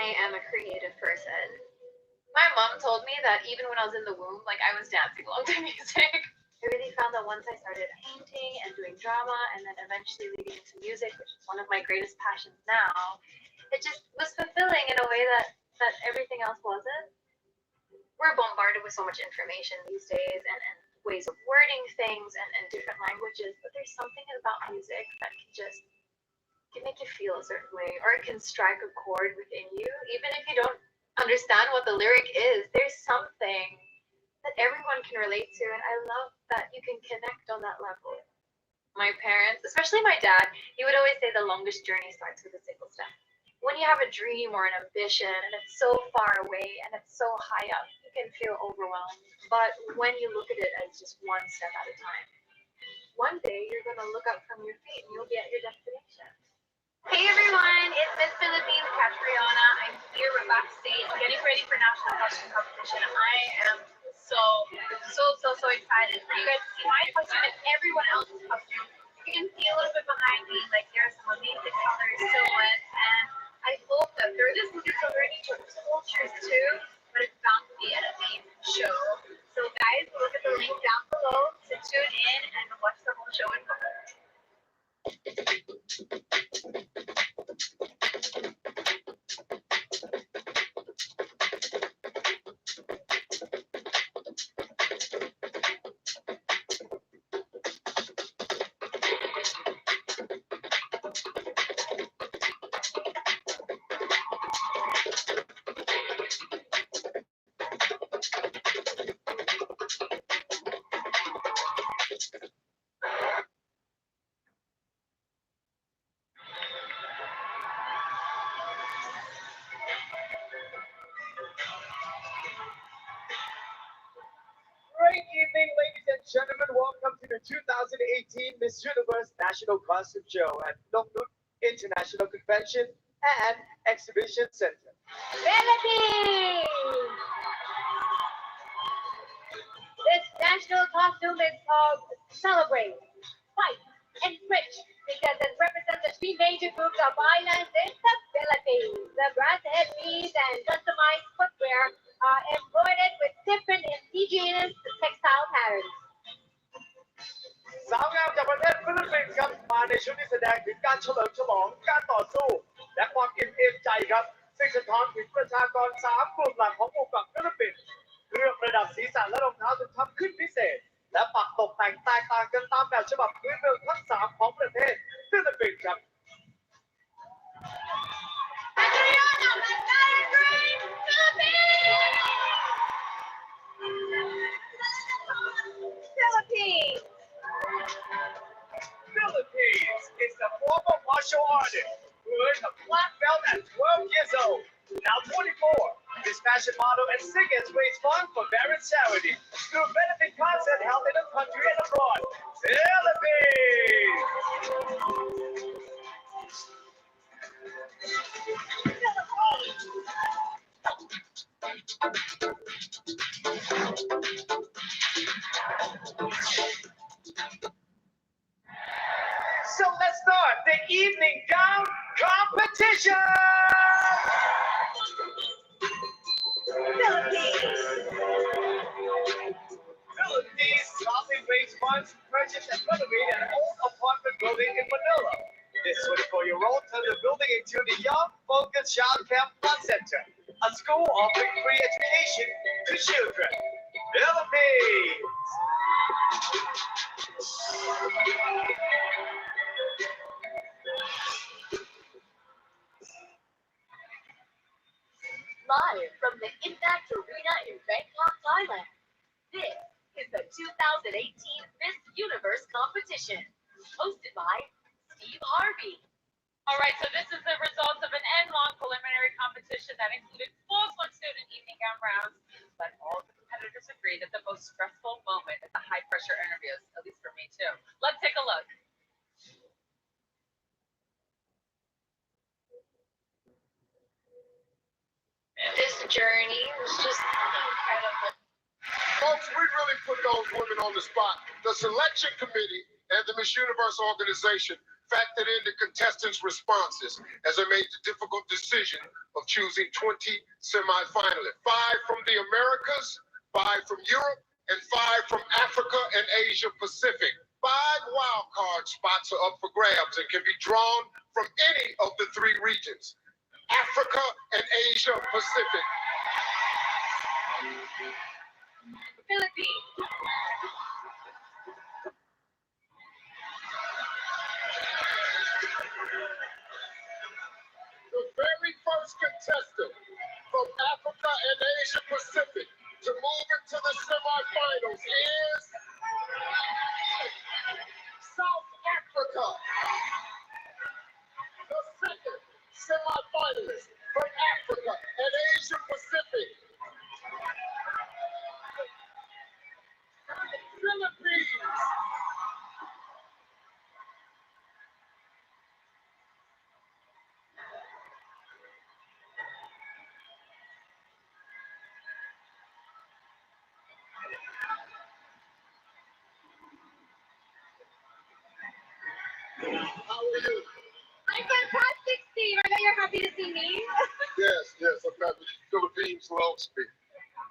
I am a creative person. My mom told me that even when I was in the womb, like I was dancing along to music. I really found that once I started painting and doing drama and then eventually leading into music, which is one of my greatest passions now, it just was fulfilling in a way that everything else wasn't. We're bombarded with so much information these days and ways of wording things and different languages, but there's something about music that can make you feel a certain way, or it can strike a chord within you, even if you don't understand what the lyric is. There's something that everyone can relate to, and I love that you can connect on that level. My parents, especially my dad, he would always say the longest journey starts with a single step. When you have a dream or an ambition and it's so far away and it's so high up, you can feel overwhelmed. But when you look at it as just one step at a time, one day you're going to look up from your feet and you'll be at your destination. Hey everyone, it's Miss Philippines Catriona. I'm here, we're backstage getting ready for national costume competition. I am so excited for you guys to see my costume and everyone else's costume. You can see a little bit behind me, like there are some amazing colors, silhouettes, and I hope that this is already for sculptures too, but it's bound to be an amazing show. So guys, look at the link down below to tune in and watch the whole show in color. gentlemen, welcome to the 2018 Miss Universe National Costume Show at Noknut International Convention and Exhibition Center. Philippines! This national costume is called Celebrate, Fight, Enrich because it represents the three major groups of islands in the Philippines. The brass headpiece and customized footwear are embroidered with different indigenous textile patterns. สาวงามจากประเทศฟิลิปปินส์ครับมาในชุดที่แสดงถึงการเฉลิมฉลองการต่อสู้และความอิ่มเอมใจครับซึ่งสะท้อนถึงประชากร3 กลุ่มหลักของหมู่เกาะฟิลิปปินส์เครื่องประดับศีรษะและรองเท้าถูกทำขึ้นพิเศษและปักตกแต่งแตกต่างกันตามแบบฉบับพื้นเมืองทั้ง3ของประเทศฟิลิปปินส์ครับ Philippines! Philippines is a former martial artist who earned a black belt at 12 years old. Now 24, this fashion model and singers raise funds for various charities through benefit concerts held in the country and abroad. Philippines! So let's start the evening gown competition! Philippines proudly raised funds to purchase and renovate an old apartment building in Manila. This 24-year-old turned the building into the Young Focus Child Care Plus Center, a school offering free education to children. Philippines! Live from the Impact Arena in Bangkok, Thailand. This is the 2018 Miss Universe competition, hosted by Steve Harvey. All right, so this is the results of an end-long preliminary competition that included full swimsuit and evening gown rounds, but all the competitors agreed that the most stressful moment is the high-pressure interviews, at least for me too. Let's take a look. This journey was just incredible. Folks, we really put those women on the spot. The selection committee and the Miss Universe organization factored in the contestants' responses as they made the difficult decision of choosing 20 semifinalists. 5 from the Americas, 5 from Europe, and 5 from Africa and Asia Pacific. 5 wild card spots are up for grabs and can be drawn from any of the 3 regions, Africa and Asia Pacific. Philippines! The very first contestant from Africa and Asia Pacific to move into the semifinals is South Africa. The second semifinalist from Africa and Asia Pacific, Philippines. How are you? I'm fantastic, Steve. I know you're happy to see me. Yes, I'm happy. Philippines loves me.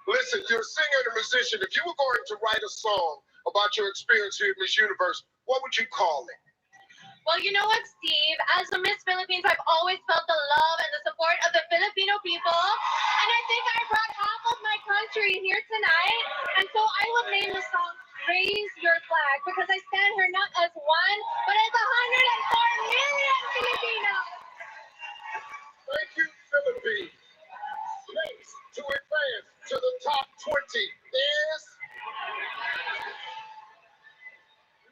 Listen, you're a singer and a musician. If you were going to write a song about your experience here at Miss Universe, what would you call it? Well, you know what, Steve? As a Miss Philippines, I've always felt the love and the support of the Filipino people. And I think I brought half of my country here tonight. And so I would name the song Raise Your Flag because I stand here not as one, but as 104 million Filipinos. Thank you, Philippines. Next to advance to the top 20 is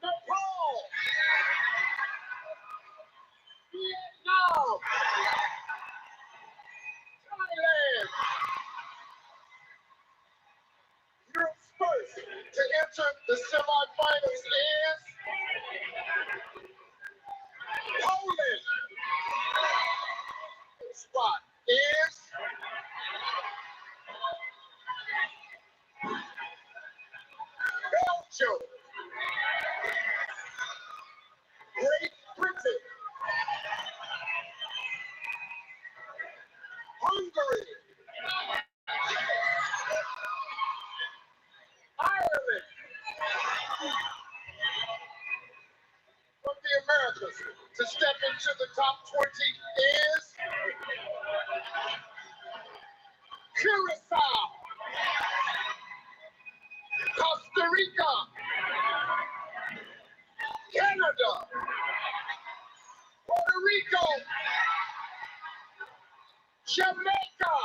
Nepal. Vietnam. Thailand. Europe's first to enter the semifinals. Hungary, Ireland. From the Americas to step into the top 20 is Curacao, Costa Rica, Canada, Puerto Rico, Jamaica.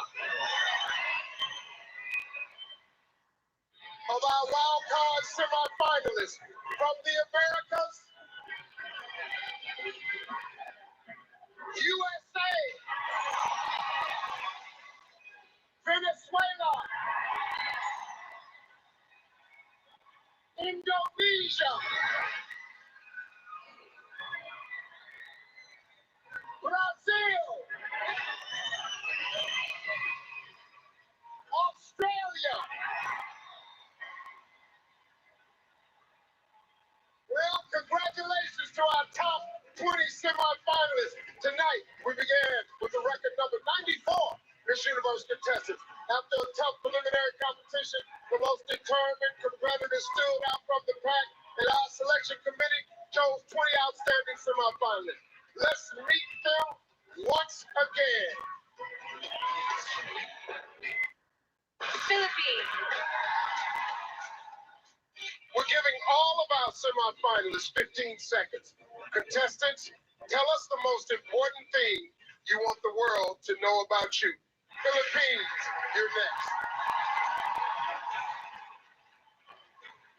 Of our wild card semifinalists from the Americas, USA, Venezuela, Indonesia, Brazil, Australia. Well, congratulations to our top 20 semifinalists. Tonight, we began with the record number 94 Miss Universe contestants. After a tough preliminary competition, the most determined competitors stood out from the pack, and our selection committee chose 20 outstanding semifinalists. Let's meet them once again. Philippines. We're giving all of our semifinalists 15 seconds. Contestants, tell us the most important thing you want the world to know about you. Philippines, you're next.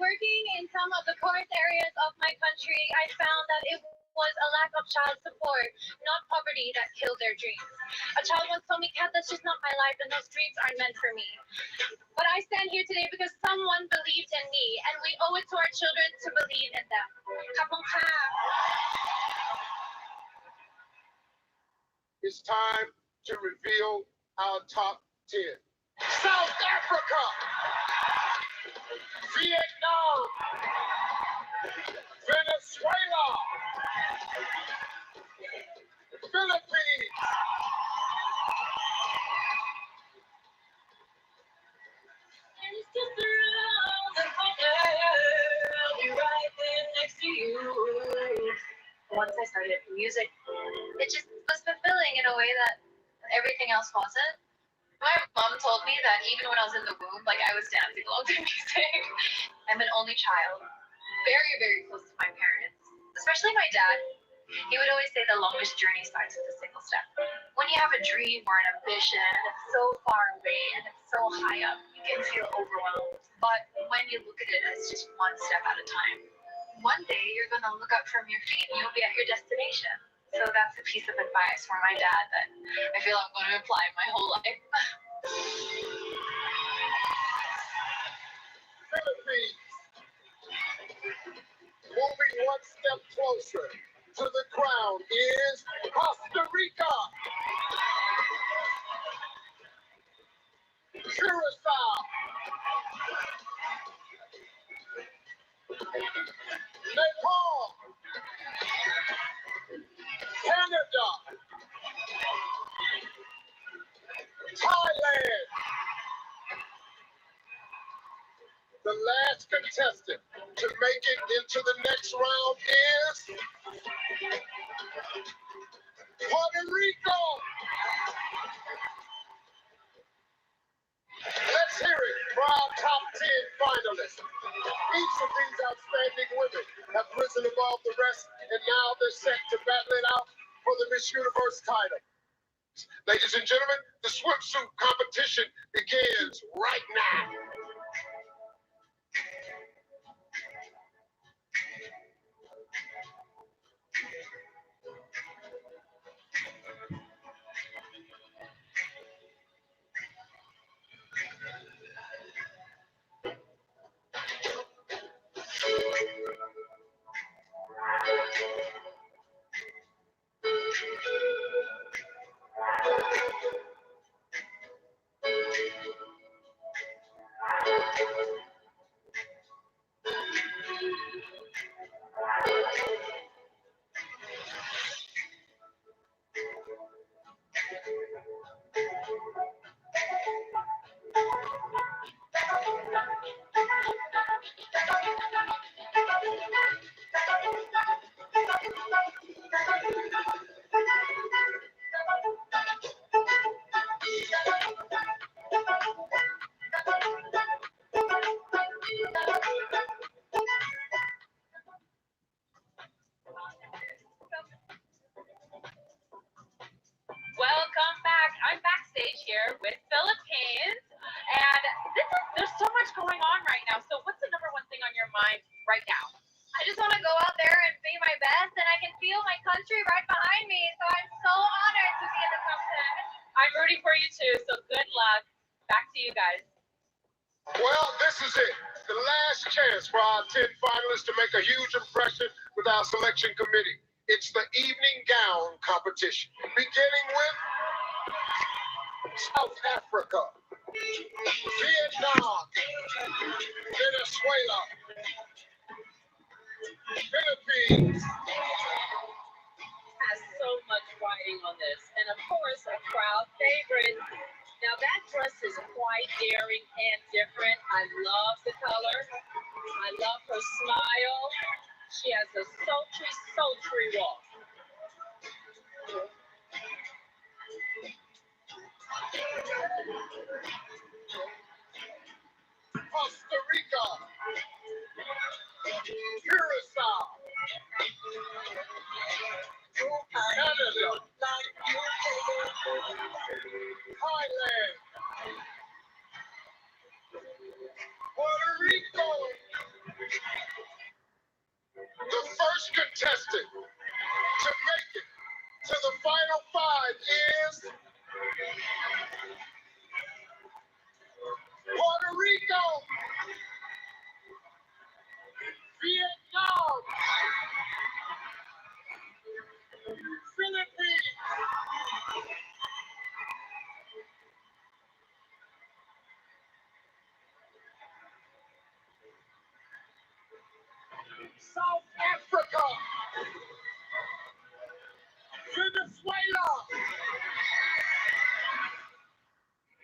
Working in some of the poorest areas of my country, I found that it was a lack of child support, not poverty, that killed their dreams. A child once told me, "Kat, that's just not my life, and those dreams aren't meant for me." But I stand here today because someone believed in me, and we owe it to our children to believe in them. Habang ka. It's time to reveal our top 10. South Africa, Vietnam, Venezuela, Philippines, And it's just around the corner, I'll be right there next to you. Once I started music, it just was fulfilling in a way that everything else wasn't. My mom told me that even when I was in the womb, like I was dancing along to music. I'm an only child, very, very close to my parents, especially my dad. He would always say the longest journey starts with a single step. When you have a dream or an ambition and it's so far away and it's so high up, you can feel overwhelmed. But when you look at it as just one step at a time, one day you're going to look up from your feet and you'll be at your destination. So that's a piece of advice from my dad that I feel I'm going to apply my whole life. Philippines, moving one step closer to the crown is Costa Rica, Curacao, Nepal, Canada, Thailand. The last contestant to make it into the next round is Puerto Rico. Let's hear it for our top 10 finalists. Each of these outstanding women have risen above the rest, and now they're set to battle it out for the Miss Universe title. Ladies and gentlemen, the swimsuit competition begins right now. with Philippines. And there's so much going on right now. So what's the number one thing on your mind right now? I just want to go out there and be my best, and I can feel my country right behind me. So I'm so honored to be in the top 10. I'm rooting for you too, so good luck. Back to you guys. Well, this is it. The last chance for our 10 finalists to make a huge impression with our selection committee. It's the evening gown competition, beginning with South Africa, Vietnam, Venezuela, Philippines. Has so much riding on this, and of course, a crowd favorite. Now that dress is quite daring and different. I love the color. I love her smile. She has a sultry walk. Costa Rica, Curacao, Canada, Thailand, Puerto Rico. The first contestant to make it to the final five is Puerto Rico, Vietnam, Philippines, South Africa, Venezuela.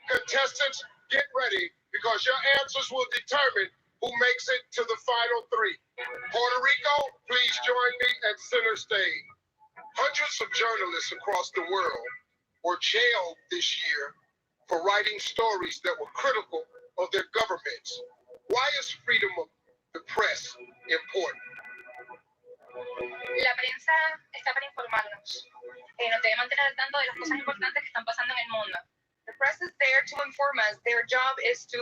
Contestants, get ready because your answers will determine who makes it to the final three. Puerto Rico, please join me at center stage. Hundreds of journalists across the world were jailed this year for writing stories that were critical of their governments. Why is freedom of the press important? La prensa está para informarnos. Nos debe mantener al tanto de las cosas importantes que están pasando en el mundo. The press is there to inform us. Their job is to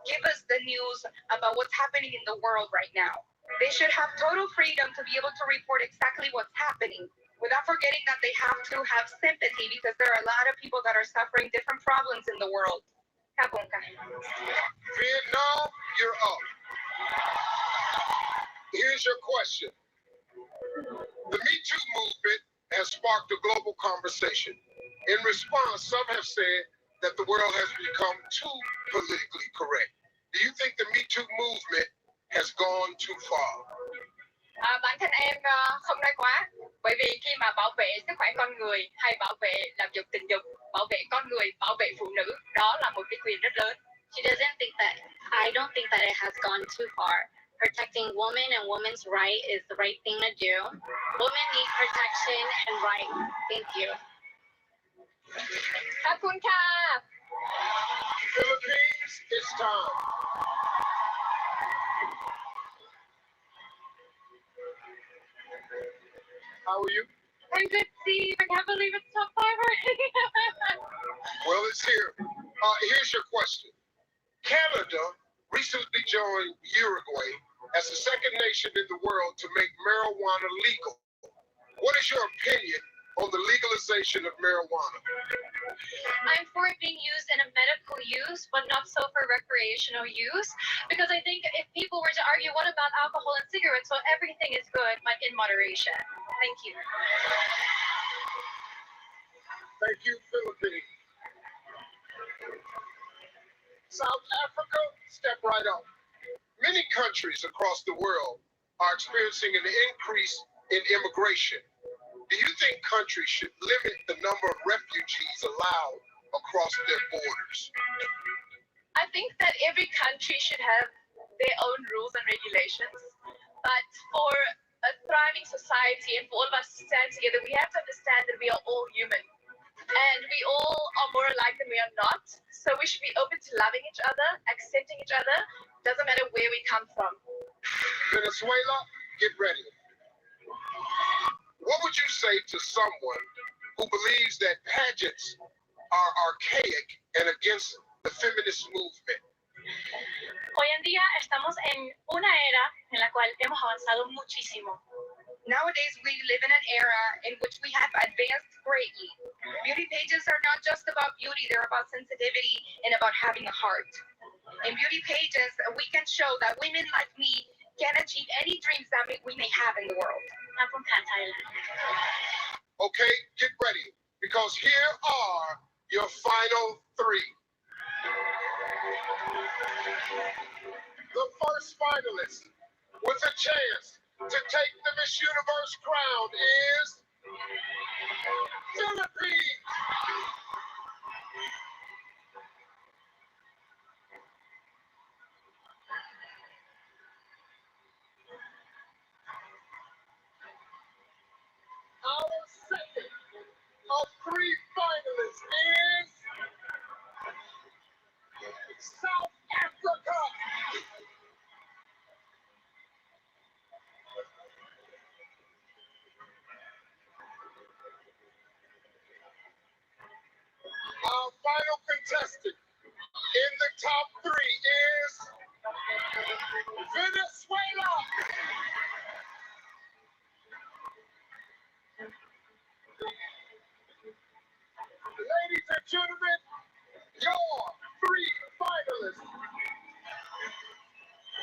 give us the news about what's happening in the world right now. They should have total freedom to be able to report exactly what's happening, without forgetting that they have to have sympathy because there are a lot of people that are suffering different problems in the world. Vietnam, you're up. Here's your question. The Me Too movement has sparked a global conversation. In response, some have said that the world has become too politically correct. Do you think the Me Too movement has gone too far? Bản thân em không nói quá, bởi vì khi mà bảo vệ sức khỏe con người hay bảo vệ làm dục tình dục, bảo vệ con người, bảo vệ phụ nữ, đó là một cái quyền rất lớn. I don't think that it has gone too far. Protecting women and women's right is the right thing to do. Women need protection and rights. Thank you. ขอบคุณค่ะ Philippines, it's time. How are you? I'm good, Steve. I can't believe it's top 5 already. Well, it's here. Here's your question. Canada recently joined Uruguay as the second nation in the world to make marijuana legal. What is your opinion on the legalization of marijuana? I'm for it being used in a medical use, but not so for recreational use. Because I think if people were to argue, what about alcohol and cigarettes? Well, everything is good, but in moderation. Thank you. Thank you, Philippines. South Africa, step right up. Many countries across the world are experiencing an increase in immigration. Do you think countries should limit the number of refugees allowed across their borders? I think that every country should have their own rules and regulations. But for a thriving society and for all of us to stand together, we have to understand that we are all human. And we all are more alike than we are not. So we should be open to loving each other, accepting each other. Doesn't matter where we come from. Venezuela, get ready. What would you say to someone who believes that pageants are archaic and against the feminist movement. Hoy en día estamos en una era en la cual hemos avanzado muchísimo. Nowadays, we live in an era in which we have advanced greatly. Beauty pages are not just about beauty, they're about sensitivity and about having a heart. In beauty pages, we can show that women like me can achieve any dreams that we may have in the world. I'm from Thailand. Okay, get ready, because here are your final three. The first finalist with a chance to take the Miss Universe crown is Philippines. Our second of three finalists is South Africa. Our final contestant in the top three is Venezuela. Ladies and gentlemen, your three finalists.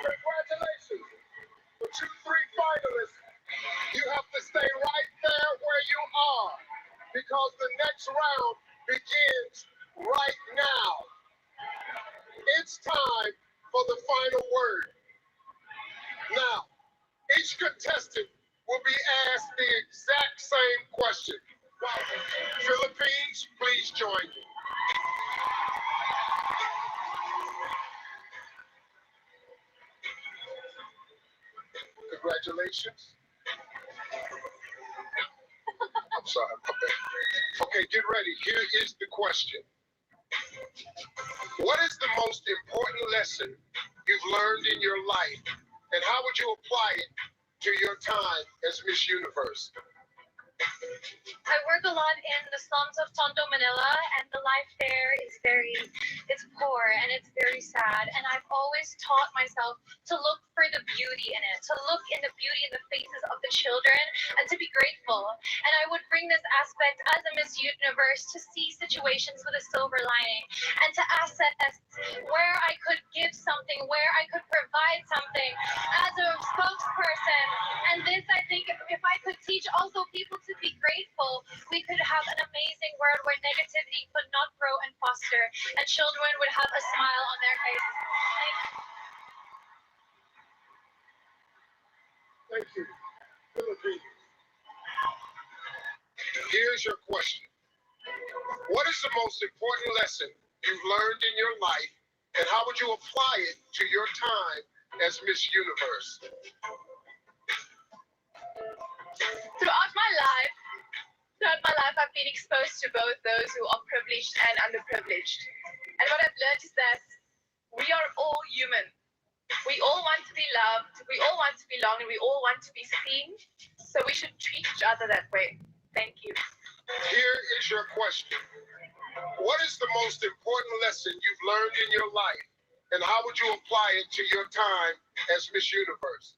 Congratulations. But you three finalists, you have to stay right there where you are, because the next round begins right now. It's time for the final word. Now, each contestant will be asked the exact same question. Philippines, please join me. Congratulations. I'm sorry. Okay, get ready. Here is the question. What is the most important lesson you've learned in your life, and how would you apply it to your time as Miss Universe? I work a lot in the slums of Tondo, Manila, and the life there is it's poor and it's very sad. And I've always taught myself to look for the beauty in it, to look in the beauty in the faces of the children, and to be grateful. And I would bring this aspect as a Miss Universe to see situations with a silver lining, and to assess where I could give something, where I could provide something as a spokesperson. And this, I think, if I could teach also people to be grateful, we could have an amazing world where negativity could not grow and foster, and children would have a smile on their faces. Thank you. Philippines. Here's your question. What is the most important lesson you've learned in your life, and how would you apply it to your time as Miss Universe? Throughout my life, I've been exposed to both those who are privileged and underprivileged. And what I've learned is that we are all human. We all want to be loved, we all want to belong, and we all want to be seen. So we should treat each other that way. Thank you. Here is your question. What is the most important lesson you've learned in your life, and how would you apply it to your time as Miss Universe?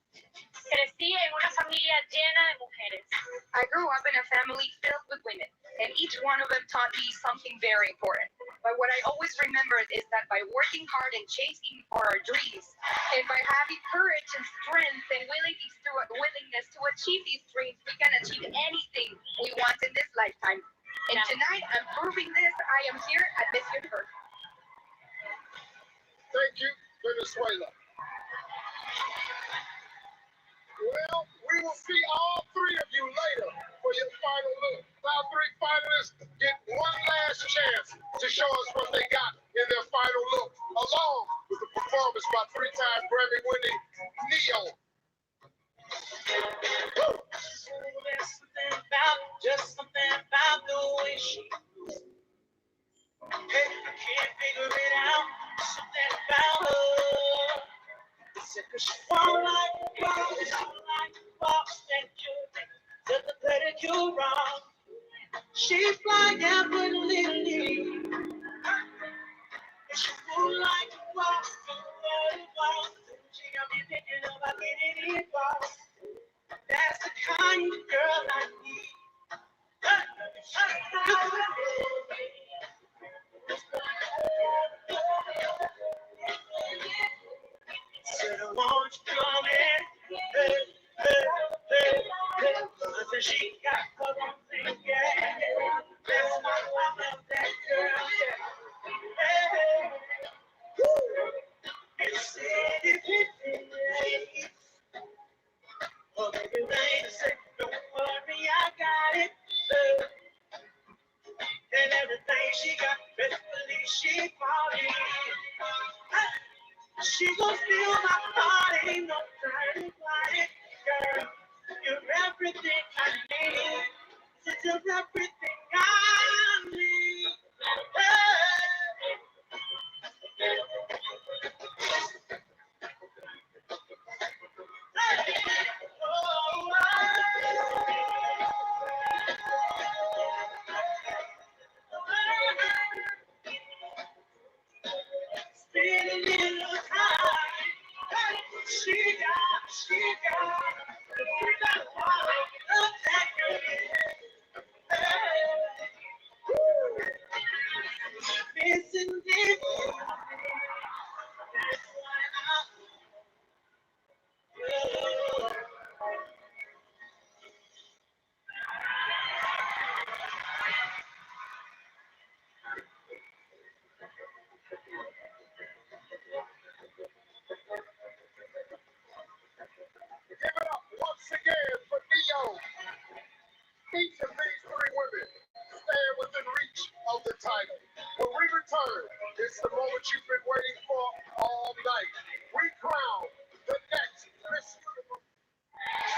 Crecí en una familia llena de mujeres. I grew up in a family filled with women, and each one of them taught me something very important. But what I always remembered is that by working hard and chasing for our dreams, and by having courage and strength and willingness to achieve these dreams, we can achieve anything we want in this lifetime. And tonight, I'm proving this. I am here at Miss Universe. Thank you, Venezuela. Well, we will see all three of you later for your final look. Our three finalists get one last chance to show us what they got in their final look, along with the performance by three-time Grammy-winning Neo. Just something about the way she moves. Hey, I can't figure it out. Something about her. Cause she walk like a boss, like a boss, and you the pedicure wrong. She fly effortlessly, best believe she party. She gon' steal my party, no dirty body. Girl, you're everything I need. You're everything I need. Spend a little time. She got missing this. Give it up once again for Neo. Each of these three women stand within reach of the title. When we return, it's the moment you've been waiting for all night. We crown the next Miss Universe.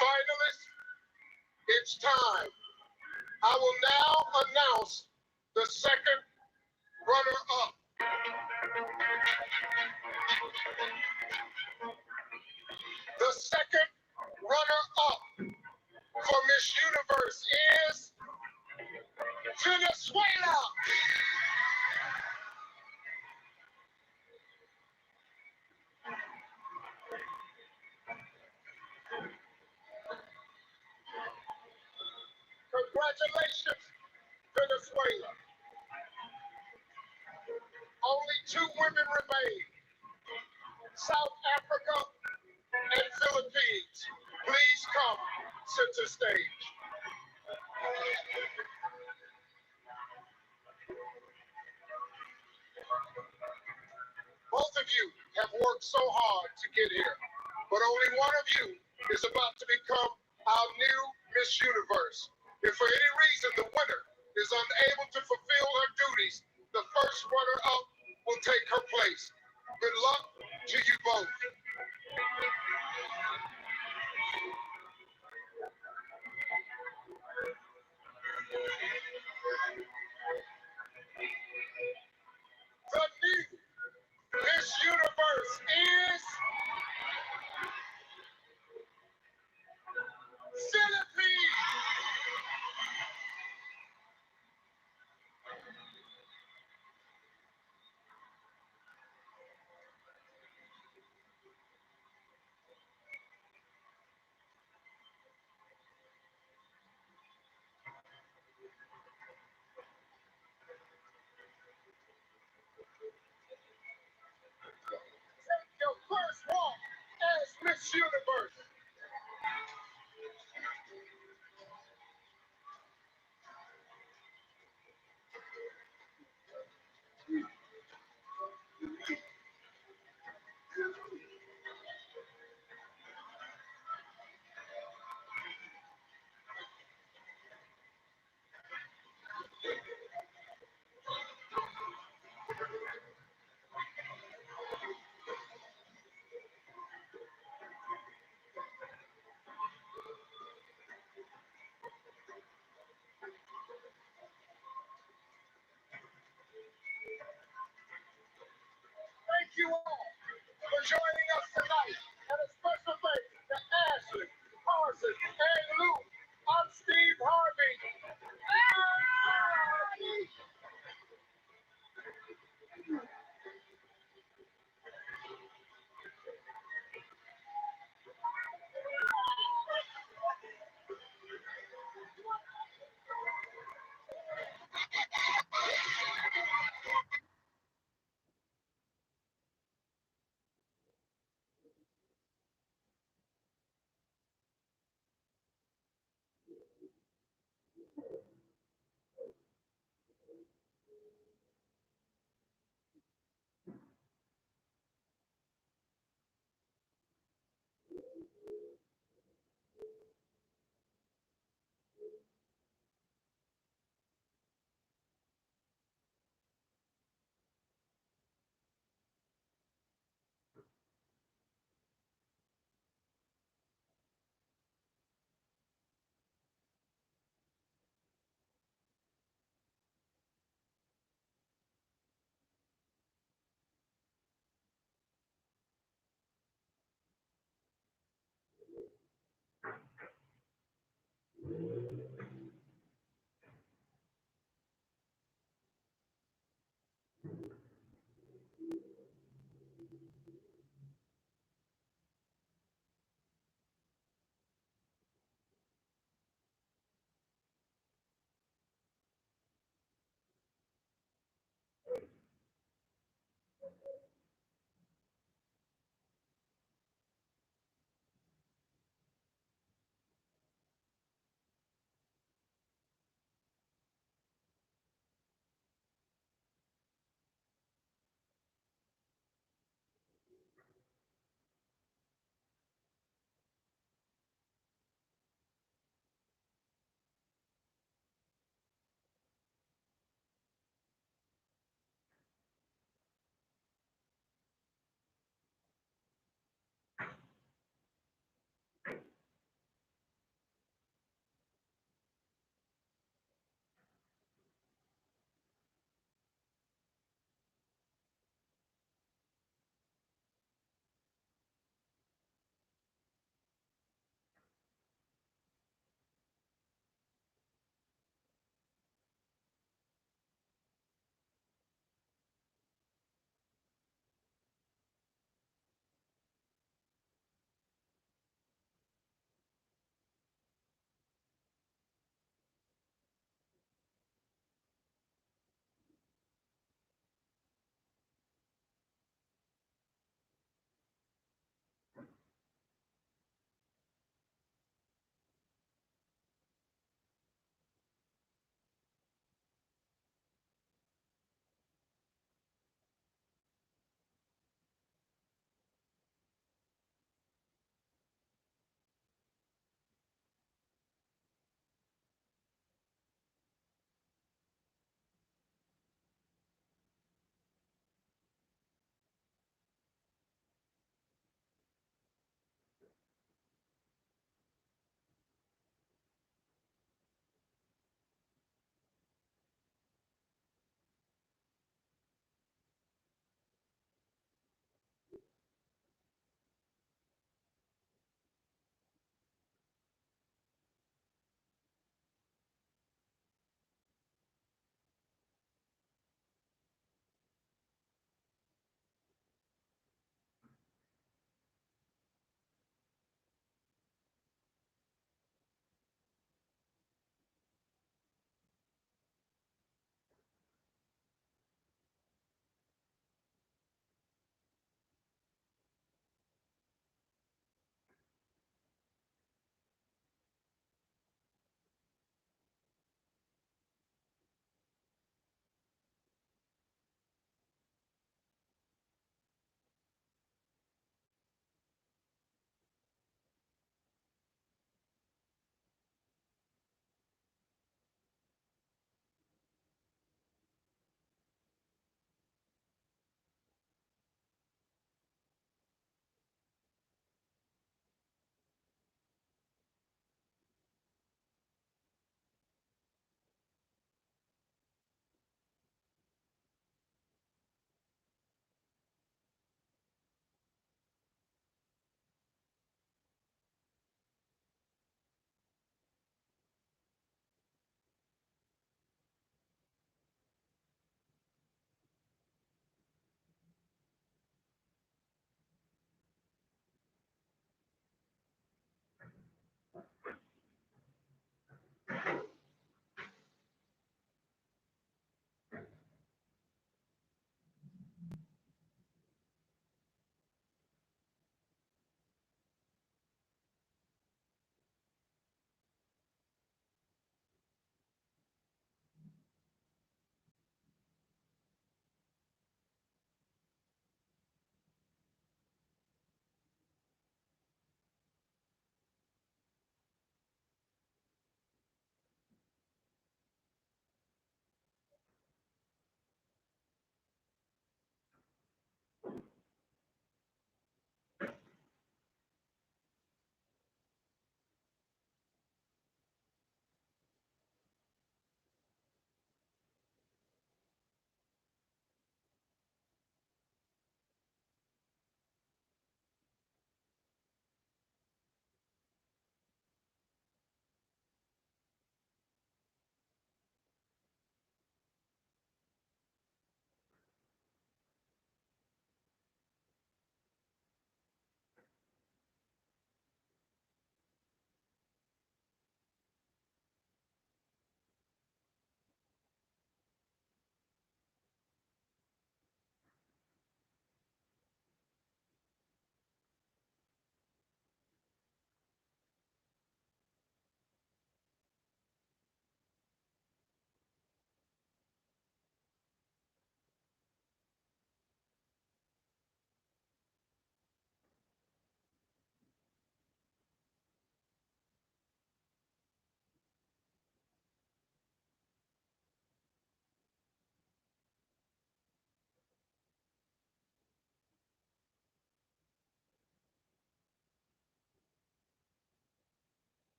Finalists, it's time. I will now announce the second runner-up. The second runner-up for Miss Universe is Venezuela. Congratulations, Venezuela. Only two women remain. South Africa and Philippines. Please come center stage. Both of you have worked so hard to get here, but only one of you is about to become our new Miss Universe. If for any reason the winner is unable to fulfill her duties, the first runner-up will take her place. Good luck to you both.